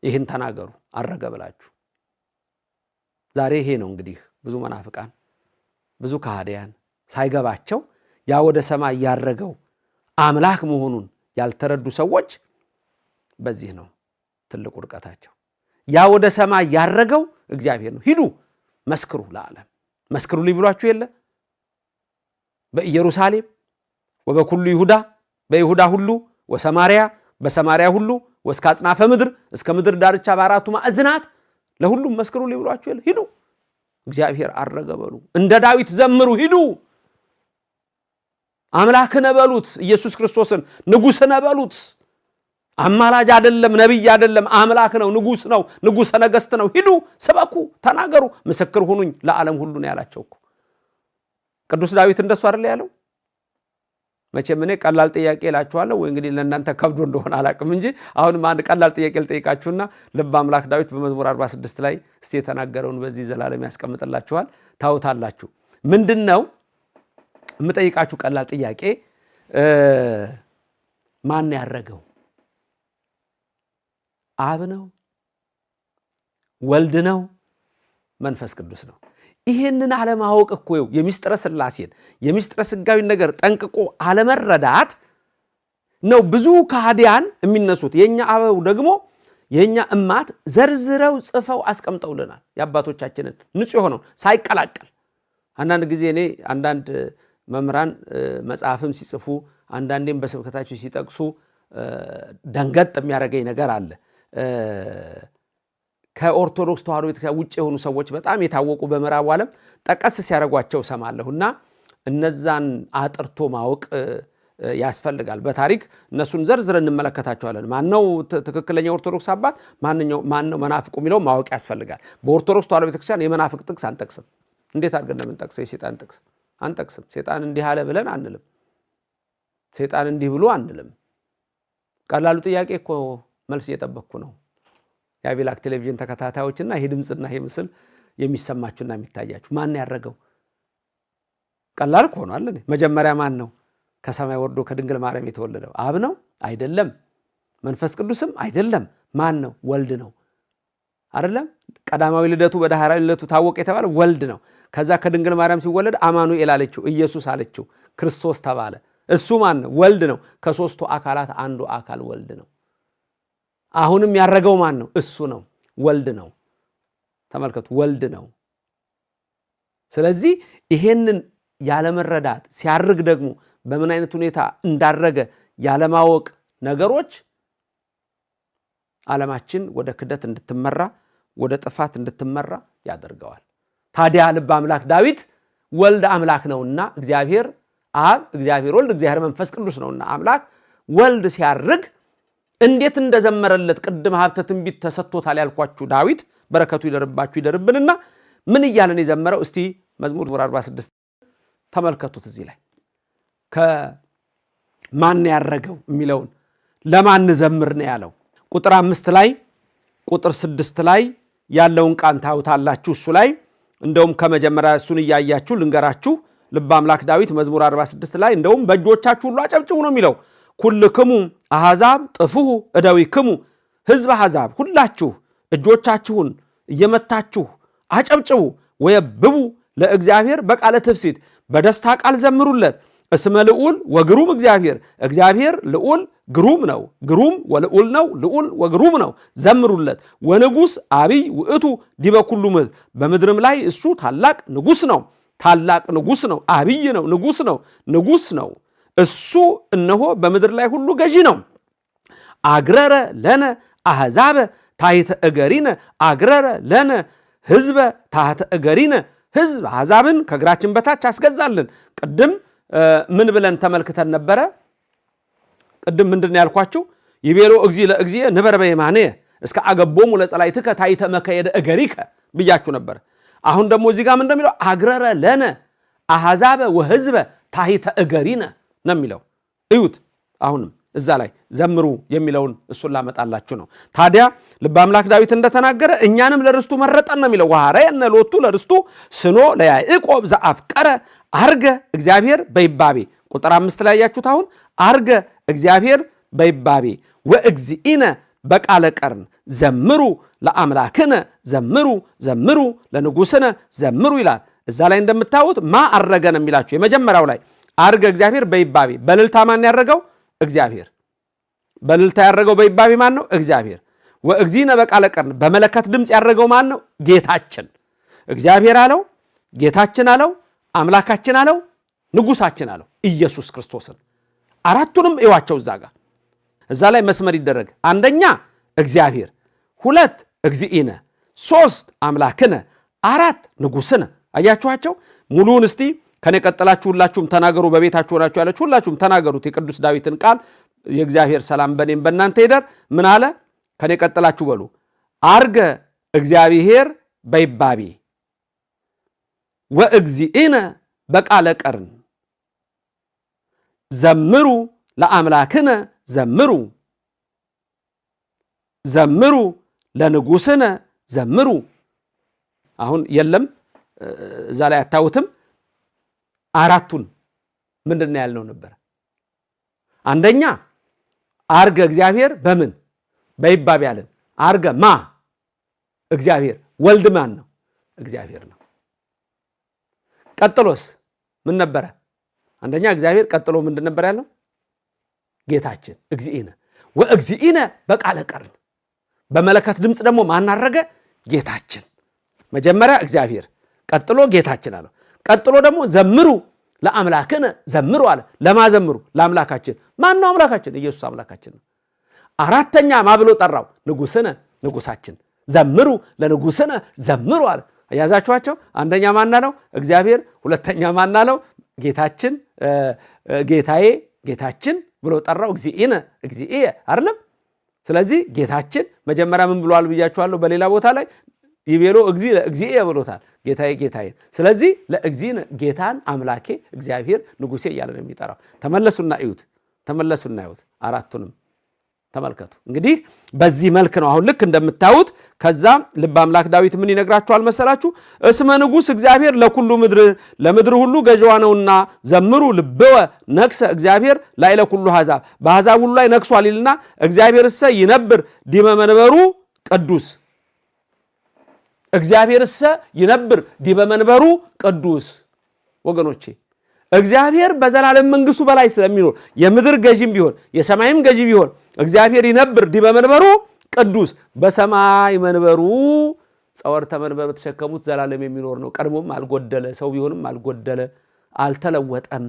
[SPEAKER 2] ይህን ተናገሩ አረገ ብላችሁ። ዛሬ ይሄ ነው እንግዲህ ብዙ መናፍቃን ብዙ ከሃዲያን ሳይገባቸው ያ ወደ ሰማይ ያረገው አምላክ መሆኑን ያልተረዱ ሰዎች በዚህ ነው ትልቁ ርቀታቸው። ያ ወደ ሰማይ ያረገው እግዚአብሔር ነው። ሂዱ መስክሩ፣ ለዓለም መስክሩ ሊብሏችሁ የለ በኢየሩሳሌም ወበኩሉ ይሁዳ በይሁዳ ሁሉ ወሰማርያ በሰማርያ ሁሉ ወስከ አጽናፈ ምድር እስከ ምድር ዳርቻ በአራቱ ማዕዝናት ለሁሉም መስክሩ ሊብሏችሁ የለ። ሂዱ እግዚአብሔር አረገ በሉ። እንደ ዳዊት ዘምሩ፣ ሂዱ አምላክነ በሉት፣ ኢየሱስ ክርስቶስን ንጉሥነ በሉት። አማላጅ አይደለም፣ ነብይ አይደለም፣ አምላክ ነው፣ ንጉሥ ነው፣ ንጉሠ ነገሥት ነው። ሂዱ ስበኩ፣ ተናገሩ፣ ምስክር ሁኑኝ ለዓለም ሁሉ ነው ያላቸው እኮ። ቅዱስ ዳዊት እንደሱ አይደል ያለው? መቼም እኔ ቀላል ጥያቄ እላችኋለሁ ወይ እንግዲህ ለእናንተ ከብዶ እንደሆነ አላቅም እንጂ አሁንም አንድ ቀላል ጥያቄ ልጠይቃችሁና ልበ አምላክ ዳዊት በመዝሙር 46 ላይ እስቲ የተናገረውን በዚህ ዘላለም ያስቀምጥላችኋል፣ ታውታላችሁ። ምንድነው የምጠይቃችሁ ቀላል ጥያቄ? ማን ያረገው? አብ ነው? ወልድ ነው? መንፈስ ቅዱስ ነው? ይሄንን አለማወቅ እኮ የሚስጥረ ሥላሴን የሚስጥረ ሥጋዊን ነገር ጠንቅቆ አለመረዳት ነው ብዙ ከሃዲያን የሚነሱት። የኛ አበው ደግሞ የኛ እማት ዘርዝረው ጽፈው አስቀምጠውልናል የአባቶቻችንን ንጹህ ሆነው ሳይቀላቀል። አንዳንድ ጊዜ እኔ አንዳንድ መምራን መጽሐፍም ሲጽፉ አንዳንዴም በስብከታቸው ሲጠቅሱ ደንገጥ የሚያደርገኝ ነገር አለ። ከኦርቶዶክስ ተዋሕዶ ቤተክርስቲያን ውጭ የሆኑ ሰዎች በጣም የታወቁ በምዕራቡ ዓለም ጠቀስ ሲያደርጓቸው ሰማለሁና እነዛን አጥርቶ ማወቅ ያስፈልጋል። በታሪክ እነሱን ዘርዝረን እንመለከታቸዋለን። ማነው ትክክለኛ ኦርቶዶክስ አባት፣ ማነው መናፍቁ የሚለው ማወቅ ያስፈልጋል። በኦርቶዶክስ ተዋሕዶ ቤተክርስቲያን የመናፍቅ ጥቅስ አንጠቅስም። እንዴት አድርገን ነው የምንጠቅሰው? የሰይጣን ጥቅስ አንጠቅስም። ሰይጣን እንዲህ አለ ብለን አንልም። ሰይጣን እንዲህ ብሎ አንልም። ቀላሉ ጥያቄ እኮ መልስ እየጠበቅኩ ነው። የአቢላክ ቴሌቪዥን ተከታታዮችና ይሄ ድምጽና ይሄ ምስል የሚሰማችሁና የሚታያችሁ ማን ያረገው? ቀላል እኮ ነው አይደል? መጀመሪያ ማን ነው ከሰማይ ወርዶ ከድንግል ማርያም የተወለደው? አብ ነው? አይደለም። መንፈስ ቅዱስም አይደለም። ማን ነው? ወልድ ነው አይደለም? ቀዳማዊ ልደቱ በዳህራዊ ልደቱ ታወቀ የተባለ ወልድ ነው። ከዛ ከድንግል ማርያም ሲወለድ አማኑኤል አለችው፣ ኢየሱስ አለችው፣ ክርስቶስ ተባለ። እሱ ማን ነው? ወልድ ነው። ከሶስቱ አካላት አንዱ አካል ወልድ ነው። አሁንም ያረገው ማን ነው? እሱ ነው፣ ወልድ ነው። ተመልከቱ፣ ወልድ ነው። ስለዚህ ይሄንን ያለመረዳት ሲያርግ ደግሞ በምን አይነት ሁኔታ እንዳረገ ያለማወቅ ነገሮች ዓለማችን ወደ ክደት እንድትመራ ወደ ጥፋት እንድትመራ ያደርገዋል። ታዲያ ልበ አምላክ ዳዊት ወልድ አምላክ ነውና እግዚአብሔር አብ እግዚአብሔር ወልድ እግዚአብሔር መንፈስ ቅዱስ ነውና አምላክ ወልድ ሲያርግ እንዴት እንደዘመረለት ቅድም ሀብተ ትንቢት ተሰጥቶታል ያልኳችሁ ዳዊት በረከቱ ይደርባችሁ ይደርብንና ምን እያለን የዘመረው እስቲ መዝሙር 46 ተመልከቱት። እዚህ ላይ ከማን ያረገው የሚለውን ለማን ዘምር ነው ያለው። ቁጥር 5 ላይ ቁጥር 6 ላይ ያለውን ቃል ታውታላችሁ። እሱ ላይ እንደውም ከመጀመሪያ እሱን ያያችሁ ልንገራችሁ። ልበ አምላክ ዳዊት መዝሙር 46 ላይ እንደውም በእጆቻችሁ ሁሉ አጨብጭቡ ነው የሚለው። ኩልክሙ አሕዛብ ጥፉሁ እደዊክሙ፣ ሕዝብ አሕዛብ ሁላችሁ እጆቻችሁን እየመታችሁ አጨብጭቡ። ወየብቡ ለእግዚአብሔር በቃለ ትፍሲት፣ በደስታ ቃል ዘምሩለት። እስመ ልዑል ወግሩም እግዚአብሔር፣ እግዚአብሔር ልዑል ግሩም ነው፣ ግሩም ወልዑል ነው፣ ልዑል ወግሩም ነው፣ ዘምሩለት። ወንጉስ አብይ ውእቱ ዲበ ኩሉ ምድር፣ በምድርም ላይ እሱ ታላቅ ንጉስ ነው፣ ታላቅ ንጉስ ነው፣ አብይ ነው፣ ንጉስ ነው፣ ንጉስ ነው። እሱ እነሆ በምድር ላይ ሁሉ ገዢ ነው። አግረረ ለነ አሕዛበ ታሕተ እገሪነ፣ አግረረ ለነ ሕዝበ ታሕተ እገሪነ፣ ሕዝብ አሕዛብን ከእግራችን በታች አስገዛልን። ቅድም ምን ብለን ተመልክተን ነበረ? ቅድም ምንድን ያልኳችሁ? ይቤሎ እግዚ ለእግዚእ ንበር በየማንየ እስከ አገቦሙ ለጸላእትከ ታሕተ መከየደ እገሪከ ብያችሁ ነበር። አሁን ደግሞ እዚህ ጋር ምን እንደሚለው? አግረረ ለነ አሕዛበ ወሕዝበ ታሕተ እገሪነ ነው የሚለው። እዩት። አሁንም እዛ ላይ ዘምሩ የሚለውን እሱን ላመጣላችሁ ነው። ታዲያ ልበ አምላክ ዳዊት እንደተናገረ እኛንም ለርስቱ መረጠን ነው የሚለው። ወሐረየነ ሎቱ ለርስቱ ስኖ ለያዕቆብ ዘአፍቀረ አርገ እግዚአብሔር በይባቤ። ቁጥር 5 ላይ ያያችሁት አሁን አርገ እግዚአብሔር በይባቤ ወእግዚእነ በቃለ ቀርን ዘምሩ ለአምላክነ ዘምሩ ዘምሩ ለንጉስነ ዘምሩ ይላል። እዛ ላይ እንደምታዩት ማ አረገ ነው የሚላችሁ። የመጀመሪያው ላይ አርገ እግዚአብሔር በይባቤ፣ በልልታ ማን ያረገው? እግዚአብሔር። በልልታ ያረገው በይባቤ ማን ነው? እግዚአብሔር። ወእግዚእነ በቃለ ቀርን፣ በመለከት ድምፅ ያረገው ማን ነው? ጌታችን። እግዚአብሔር አለው፣ ጌታችን አለው፣ አምላካችን አለው፣ ንጉሳችን አለው ኢየሱስ ክርስቶስን። አራቱንም እዩዋቸው እዛ ላይ መስመር ይደረግ። አንደኛ እግዚአብሔር፣ 2 እግዚእነ፣ 3 አምላክነ፣ 4 ንጉስነ። አያችኋቸው? ሙሉውን እስቲ ከኔ ቀጥላችሁ ሁላችሁም ተናገሩ። በቤታችሁ ሆናችሁ ያላችሁ ሁላችሁም ተናገሩት የቅዱስ ዳዊትን ቃል። የእግዚአብሔር ሰላም በኔም በእናንተ ይደር። ምን አለ? ከኔ ቀጥላችሁ በሉ። አርገ እግዚአብሔር በይባቤ ወእግዚእነ በቃለ ቀርን ዘምሩ ለአምላክነ ዘምሩ ዘምሩ ለንጉስነ ዘምሩ። አሁን የለም እዛ ላይ አታውትም። አራቱን ምንድነው ያልነው ነበር? አንደኛ አርገ እግዚአብሔር በምን በይባቤ ያለን። አርገ ማ እግዚአብሔር። ወልድ ማን ነው? እግዚአብሔር ነው። ቀጥሎስ ምን ነበረ? አንደኛ እግዚአብሔር፣ ቀጥሎ ምንድን ነበር ያለው? ጌታችን። እግዚእነ ወእግዚእነ በቃለ ቀርን፣ በመለከት ድምፅ ደግሞ ማን አረገ? ጌታችን። መጀመሪያ እግዚአብሔር፣ ቀጥሎ ጌታችን አለው። ቀጥሎ ደግሞ ዘምሩ ለአምላክነ ዘምሩ አለ። ለማዘምሩ? ለአምላካችን። ማን ነው አምላካችን? ኢየሱስ አምላካችን ነው። አራተኛ ማ ብሎ ጠራው? ንጉስነ፣ ንጉሳችን። ዘምሩ ለንጉስነ ዘምሩ አለ። ያዛችኋቸው? አንደኛ ማን ነው? እግዚአብሔር። ሁለተኛ ማን ነው? ጌታችን። ጌታዬ፣ ጌታችን ብሎ ጠራው። እግዚእነ፣ እግዚእየ አይደለም? ስለዚህ ጌታችን መጀመሪያ ምን ብሏል ብያችኋለሁ። በሌላ ቦታ ላይ ይቤሎ እግዚእየ ብሎታል። ጌታዬ፣ ጌታዬን። ስለዚህ ለእግዚእነ ጌታን አምላኬ እግዚአብሔር ንጉሴ እያለ ነው የሚጠራው። ተመለሱና እዩት፣ ተመለሱና እዩት። አራቱንም ተመልከቱ። እንግዲህ በዚህ መልክ ነው አሁን ልክ እንደምታዩት። ከዛ ልበ አምላክ ዳዊት ምን ይነግራችኋል መሰላችሁ? እስመ ንጉሥ እግዚአብሔር ለኩሉ ምድር፣ ለምድር ሁሉ ገዥዋ ነውና ዘምሩ ልበወ ነግሰ እግዚአብሔር ላይ ለኩሉ አሕዛብ፣ በአሕዛብ ሁሉ ላይ ነግሷል ይልና እግዚአብሔር እሰ ይነብር ዲበ መንበሩ ቅዱስ። እግዚአብሔር እሰ ይነብር ዲበ መንበሩ ቅዱስ። ወገኖቼ እግዚአብሔር በዘላለም መንግስቱ በላይ ስለሚኖር የምድር ገዢም ቢሆን የሰማይም ገዢ ቢሆን እግዚአብሔር ይነብር ዲበ መንበሩ ቅዱስ። በሰማይ መንበሩ ጸወርተ መንበር ተሸከሙት ዘላለም የሚኖር ነው። ቀድሞም አልጎደለ፣ ሰው ቢሆንም አልጎደለ፣ አልተለወጠም።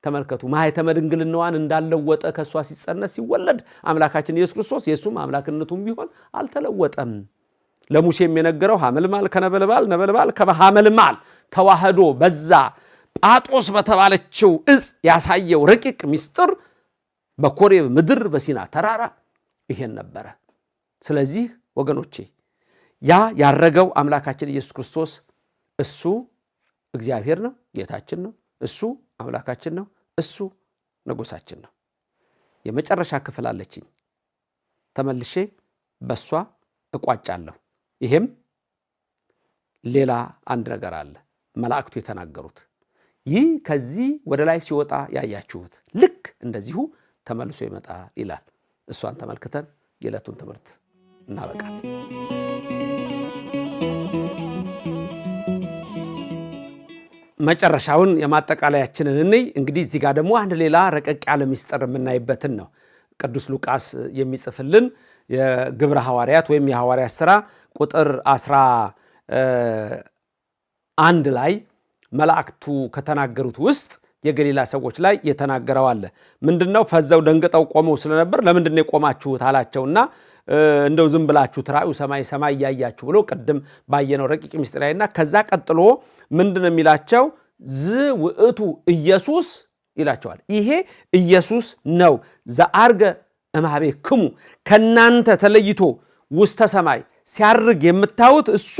[SPEAKER 2] ተመልከቱ ማኅተመ ድንግልናዋን እንዳለወጠ ከሷ ሲጸነስ ሲወለድ አምላካችን ኢየሱስ ክርስቶስ የሱም አምላክነቱም ቢሆን አልተለወጠም። ለሙሴም የነገረው ሐመልማል ከነበልባል ነበልባል ከሐመልማል ተዋህዶ በዛ ጳጦስ በተባለችው ዕፅ ያሳየው ረቂቅ ምስጢር በኮሬብ ምድር በሲና ተራራ ይሄን ነበረ። ስለዚህ ወገኖቼ ያ ያረገው አምላካችን ኢየሱስ ክርስቶስ እሱ እግዚአብሔር ነው፣ ጌታችን ነው። እሱ አምላካችን ነው። እሱ ንጉሳችን ነው። የመጨረሻ ክፍል አለችኝ ተመልሼ በሷ እቋጫለሁ። ይሄም ሌላ አንድ ነገር አለ መላእክቱ የተናገሩት ይህ ከዚህ ወደ ላይ ሲወጣ ያያችሁት ልክ እንደዚሁ ተመልሶ ይመጣል ይላል። እሷን ተመልክተን የዕለቱን ትምህርት እናበቃል። መጨረሻውን የማጠቃለያችንን እንይ። እንግዲህ እዚህ ጋር ደግሞ አንድ ሌላ ረቀቅ ያለ ምስጢር የምናይበትን ነው ቅዱስ ሉቃስ የሚጽፍልን የግብረ ሐዋርያት ወይም የሐዋርያት ሥራ ቁጥር 11 ላይ መላእክቱ ከተናገሩት ውስጥ የገሊላ ሰዎች ላይ የተናገረው አለ። ምንድነው? ፈዘው ደንግጠው ቆመው ስለነበር ለምንድን ነው የቆማችሁት አላቸውና እንደው ዝም ብላችሁ ራዩ ሰማይ ሰማይ ያያችሁ ብሎ ቀደም ባየነው ረቂቅ ምስጢራዊና ከዛ ቀጥሎ ምንድነው የሚላቸው? ዝውእቱ ኢየሱስ ይላቸዋል። ይሄ ኢየሱስ ነው ዘአርገ እምኀቤክሙ ከናንተ ተለይቶ ውስተ ሰማይ ሲያርግ የምታዩት እሱ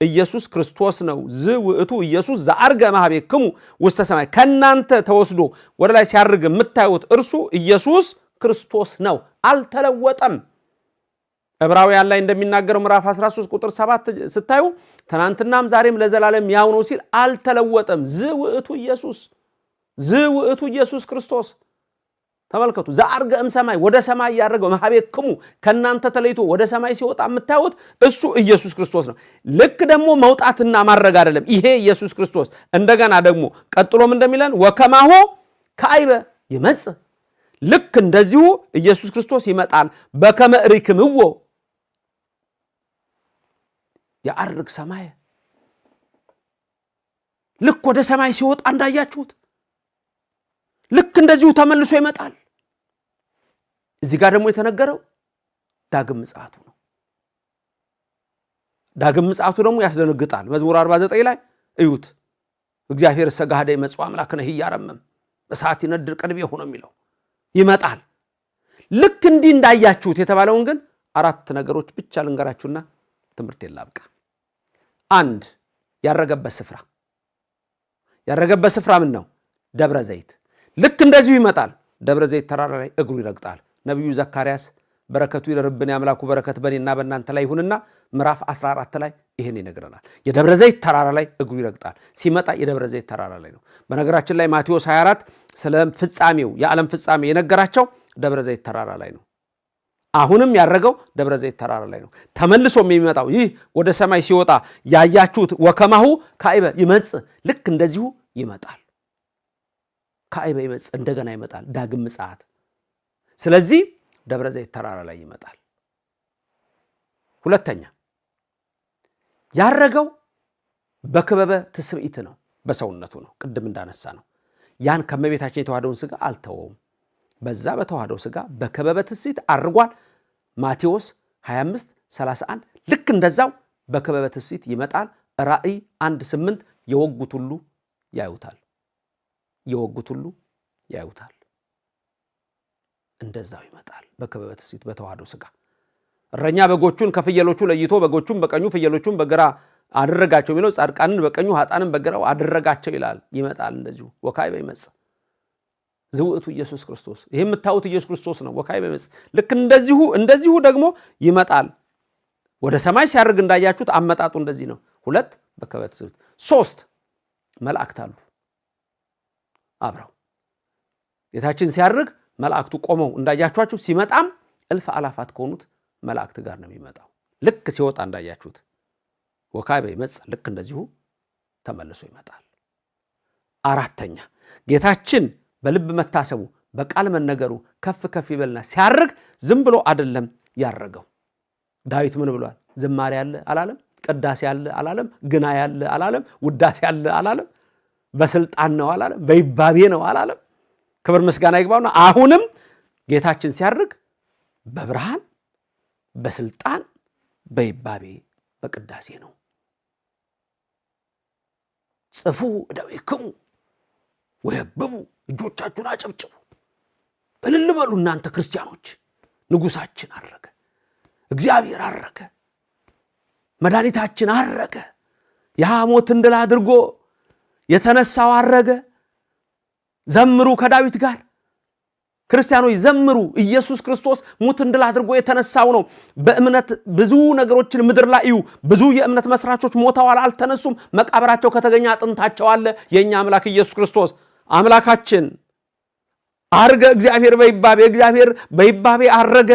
[SPEAKER 2] ኢየሱስ ክርስቶስ ነው። ዝውእቱ ኢየሱስ ዘአርገ እምኀቤክሙ ውስተ ሰማይ ከናንተ ተወስዶ ወደ ላይ ሲያርግ የምታዩት እርሱ ኢየሱስ ክርስቶስ ነው፣ አልተለወጠም። ዕብራውያን ላይ እንደሚናገረው ምዕራፍ 13 ቁጥር 7 ስታዩ ትናንትናም ዛሬም ለዘላለም ያው ነው ሲል አልተለወጠም። ዝውእቱ ኢየሱስ ክርስቶስ ተመልከቱ። ዘአርገ እምሰማይ ወደ ሰማይ ያረገው እምኀቤክሙ ከናንተ ተለይቶ ወደ ሰማይ ሲወጣ የምታዩት እሱ ኢየሱስ ክርስቶስ ነው። ልክ ደግሞ መውጣትና ማረግ አይደለም ይሄ ኢየሱስ ክርስቶስ። እንደገና ደግሞ ቀጥሎም እንደሚለን ወከማሁ ከአይበ ይመጽእ ልክ እንደዚሁ ኢየሱስ ክርስቶስ ይመጣል። በከመ ርክምዎ ያርግ ሰማይ ልክ ወደ ሰማይ ሲወጣ እንዳያችሁት ልክ እንደዚሁ ተመልሶ ይመጣል። እዚህ ጋር ደግሞ የተነገረው ዳግም ምጽአቱ ነው። ዳግም ምጽአቱ ደግሞ ያስደነግጣል። መዝሙር 49 ላይ እዩት። እግዚአብሔር ሰጋደ ይመጽእ አምላክነ ይያረምም እሳት ይነድር ቅድሜሁ ነው የሚለው ይመጣል። ልክ እንዲህ እንዳያችሁት የተባለውን ግን አራት ነገሮች ብቻ ልንገራችሁና ትምህርት የላብቃ። አንድ ያረገበት ስፍራ ምን ነው? ደብረ ዘይት። ልክ እንደዚሁ ይመጣል። ደብረ ዘይት ተራራ ላይ እግሩ ይረግጣል። ነቢዩ ዘካርያስ በረከቱ ይደርብን ያምላኩ በረከት በእኔና በእናንተ ላይ ይሁንና ምዕራፍ 14 ላይ ይህን ይነግረናል። የደብረ ዘይት ተራራ ላይ እግሩ ይረግጣል። ሲመጣ የደብረ ዘይት ተራራ ላይ ነው። በነገራችን ላይ ማቴዎስ 24 ስለ ፍጻሜው የዓለም ፍጻሜ የነገራቸው ደብረ ዘይት ተራራ ላይ ነው። አሁንም ያረገው ደብረ ዘይት ተራራ ላይ ነው። ተመልሶም የሚመጣው ይህ ወደ ሰማይ ሲወጣ ያያችሁት ወከማሁ ከአይበ ይመጽእ ልክ እንደዚሁ ይመጣል። ከአይበ ይመጽእ እንደገና ይመጣል። ዳግም ምጽአት። ስለዚህ ደብረ ዘይት ተራራ ላይ ይመጣል። ሁለተኛ ያረገው በክበበ ትስብእት ነው፣ በሰውነቱ ነው። ቅድም እንዳነሳ ነው ያን ከመቤታችን የተዋሃደውን ሥጋ አልተወውም። በዛ በተዋሃደው ሥጋ በክበበ ትስብእት አርጓል። ማቴዎስ 25:31 ልክ እንደዛው በክበበ ትስብእት ይመጣል። ራእይ 1:8 የወጉት ሁሉ ያዩታል። እንደዛው ይመጣል በክበበ ትስብእት በተዋሃደው ሥጋ። እረኛ በጎቹን ከፍየሎቹ ለይቶ በጎቹን በቀኙ ፍየሎቹን በግራ አደረጋቸው የሚለው ጻድቃንን በቀኙ ኃጥአንን በግራው አደረጋቸው ይላል። ይመጣል እንደዚሁ ወካዕበ ይመጽእ ዝውእቱ ኢየሱስ ክርስቶስ። ይሄ የምታዩት ኢየሱስ ክርስቶስ ነው። ወካዕበ ይመጽእ ልክ እንደዚሁ ደግሞ ይመጣል። ወደ ሰማይ ሲያርግ እንዳያችሁት አመጣጡ እንደዚህ ነው። 2 በክበበ ትስብእት። 3 መላእክት አሉ አብረው ጌታችን ሲያርግ መላእክቱ ቆመው እንዳያችኋቸው ሲመጣም እልፍ አላፋት ከሆኑት መላእክት ጋር ነው የሚመጣው። ልክ ሲወጣ እንዳያችሁት ወካዕበ ይመጽእ ልክ እንደዚሁ ተመልሶ ይመጣል። 4ኛ ጌታችን በልብ መታሰቡ በቃል መነገሩ ከፍ ከፍ ይበልና ሲያርግ ዝም ብሎ አይደለም ያረገው። ዳዊት ምን ብሏል? ዝማሬ ያለ አላለም፣ ቅዳሴ ያለ አላለም፣ ግና ያለ አላለም፣ ውዳሴ ያለ አላለም። በስልጣን ነው አላለም፣ በይባቤ ነው አላለም። ክብር ምስጋና ይግባውና አሁንም ጌታችን ሲያርግ በብርሃን በስልጣን በይባቤ በቅዳሴ ነው። ጽፉ እደዊክሙ ወየብቡ እጆቻችሁን አጨብጭቡ እልል በሉ እናንተ ክርስቲያኖች፣ ንጉሳችን አረገ፣ እግዚአብሔር አረገ፣ መድኃኒታችን አረገ፣ የሞትን ድል አድርጎ የተነሳው አረገ። ዘምሩ ከዳዊት ጋር ክርስቲያኖች ዘምሩ። ኢየሱስ ክርስቶስ ሙትን ድል አድርጎ የተነሳው ነው። በእምነት ብዙ ነገሮችን ምድር ላይ እዩ። ብዙ የእምነት መስራቾች ሞተዋል፣ አልተነሱም። መቃብራቸው ከተገኘ አጥንታቸው አለ። የኛ አምላክ ኢየሱስ ክርስቶስ አምላካችን አረገ። እግዚአብሔር በይባቤ አረገ።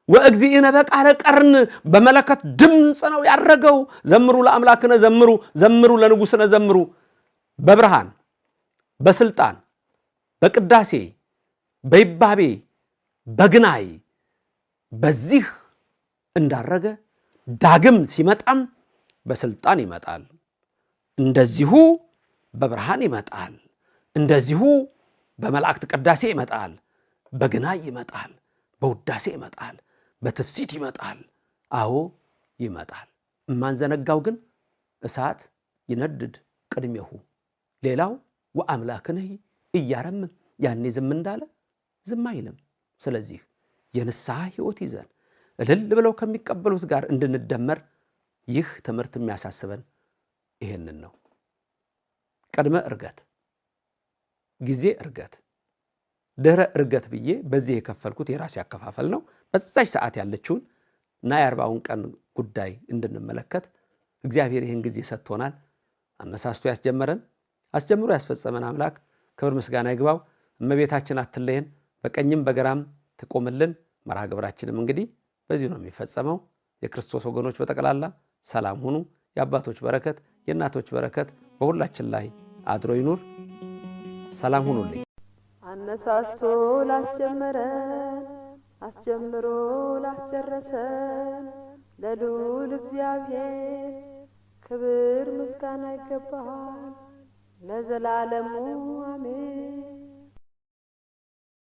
[SPEAKER 2] ወእግዚእነ በቃለ ቀርን በመለከት ድምጽ ነው ያረገው። ዘምሩ ለአምላክነ ዘምሩ፣ ዘምሩ ለንጉሥነ ዘምሩ። በብርሃን በስልጣን በቅዳሴ በይባቤ በግናይ በዚህ እንዳረገ ዳግም ሲመጣም በስልጣን ይመጣል። እንደዚሁ በብርሃን ይመጣል። እንደዚሁ በመላእክት ቅዳሴ ይመጣል። በግናይ ይመጣል። በውዳሴ ይመጣል። በትፍሲት ይመጣል። አዎ ይመጣል። እማንዘነጋው ግን እሳት ይነድድ ቅድሜሁ ሌላው ወአምላክነሂ እያረምም ያኔ ዝም እንዳለ ዝም አይልም። ስለዚህ የንስሐ ሕይወት ይዘን እልል ብለው ከሚቀበሉት ጋር እንድንደመር ይህ ትምህርት የሚያሳስበን ይሄንን ነው። ቅድመ ዕርገት፣ ጊዜ ዕርገት፣ ድህረ ዕርገት ብዬ በዚህ የከፈልኩት የራሴ አከፋፈል ነው። በዛች ሰዓት ያለችውን እና የ40ውን ቀን ጉዳይ እንድንመለከት እግዚአብሔር ይህን ጊዜ ሰጥቶናል። አነሳስቶ ያስጀመረን አስጀምሮ ያስፈጸመን አምላክ ክብር ምስጋና ይግባው። እመቤታችን አትለየን፣ በቀኝም በግራም ትቆምልን። መርሃ ግብራችንም እንግዲህ በዚህ ነው የሚፈጸመው። የክርስቶስ ወገኖች በጠቅላላ ሰላም ሁኑ። የአባቶች በረከት የእናቶች በረከት በሁላችን ላይ አድሮ ይኑር። ሰላም ሁኑልኝ።
[SPEAKER 3] አነሳስቶ ላስጀመረን አስጀምሮ ላስጨረሰን ለልዑል እግዚአብሔር ክብር ምስጋና ይገባል ለዘላለሙ አሜን።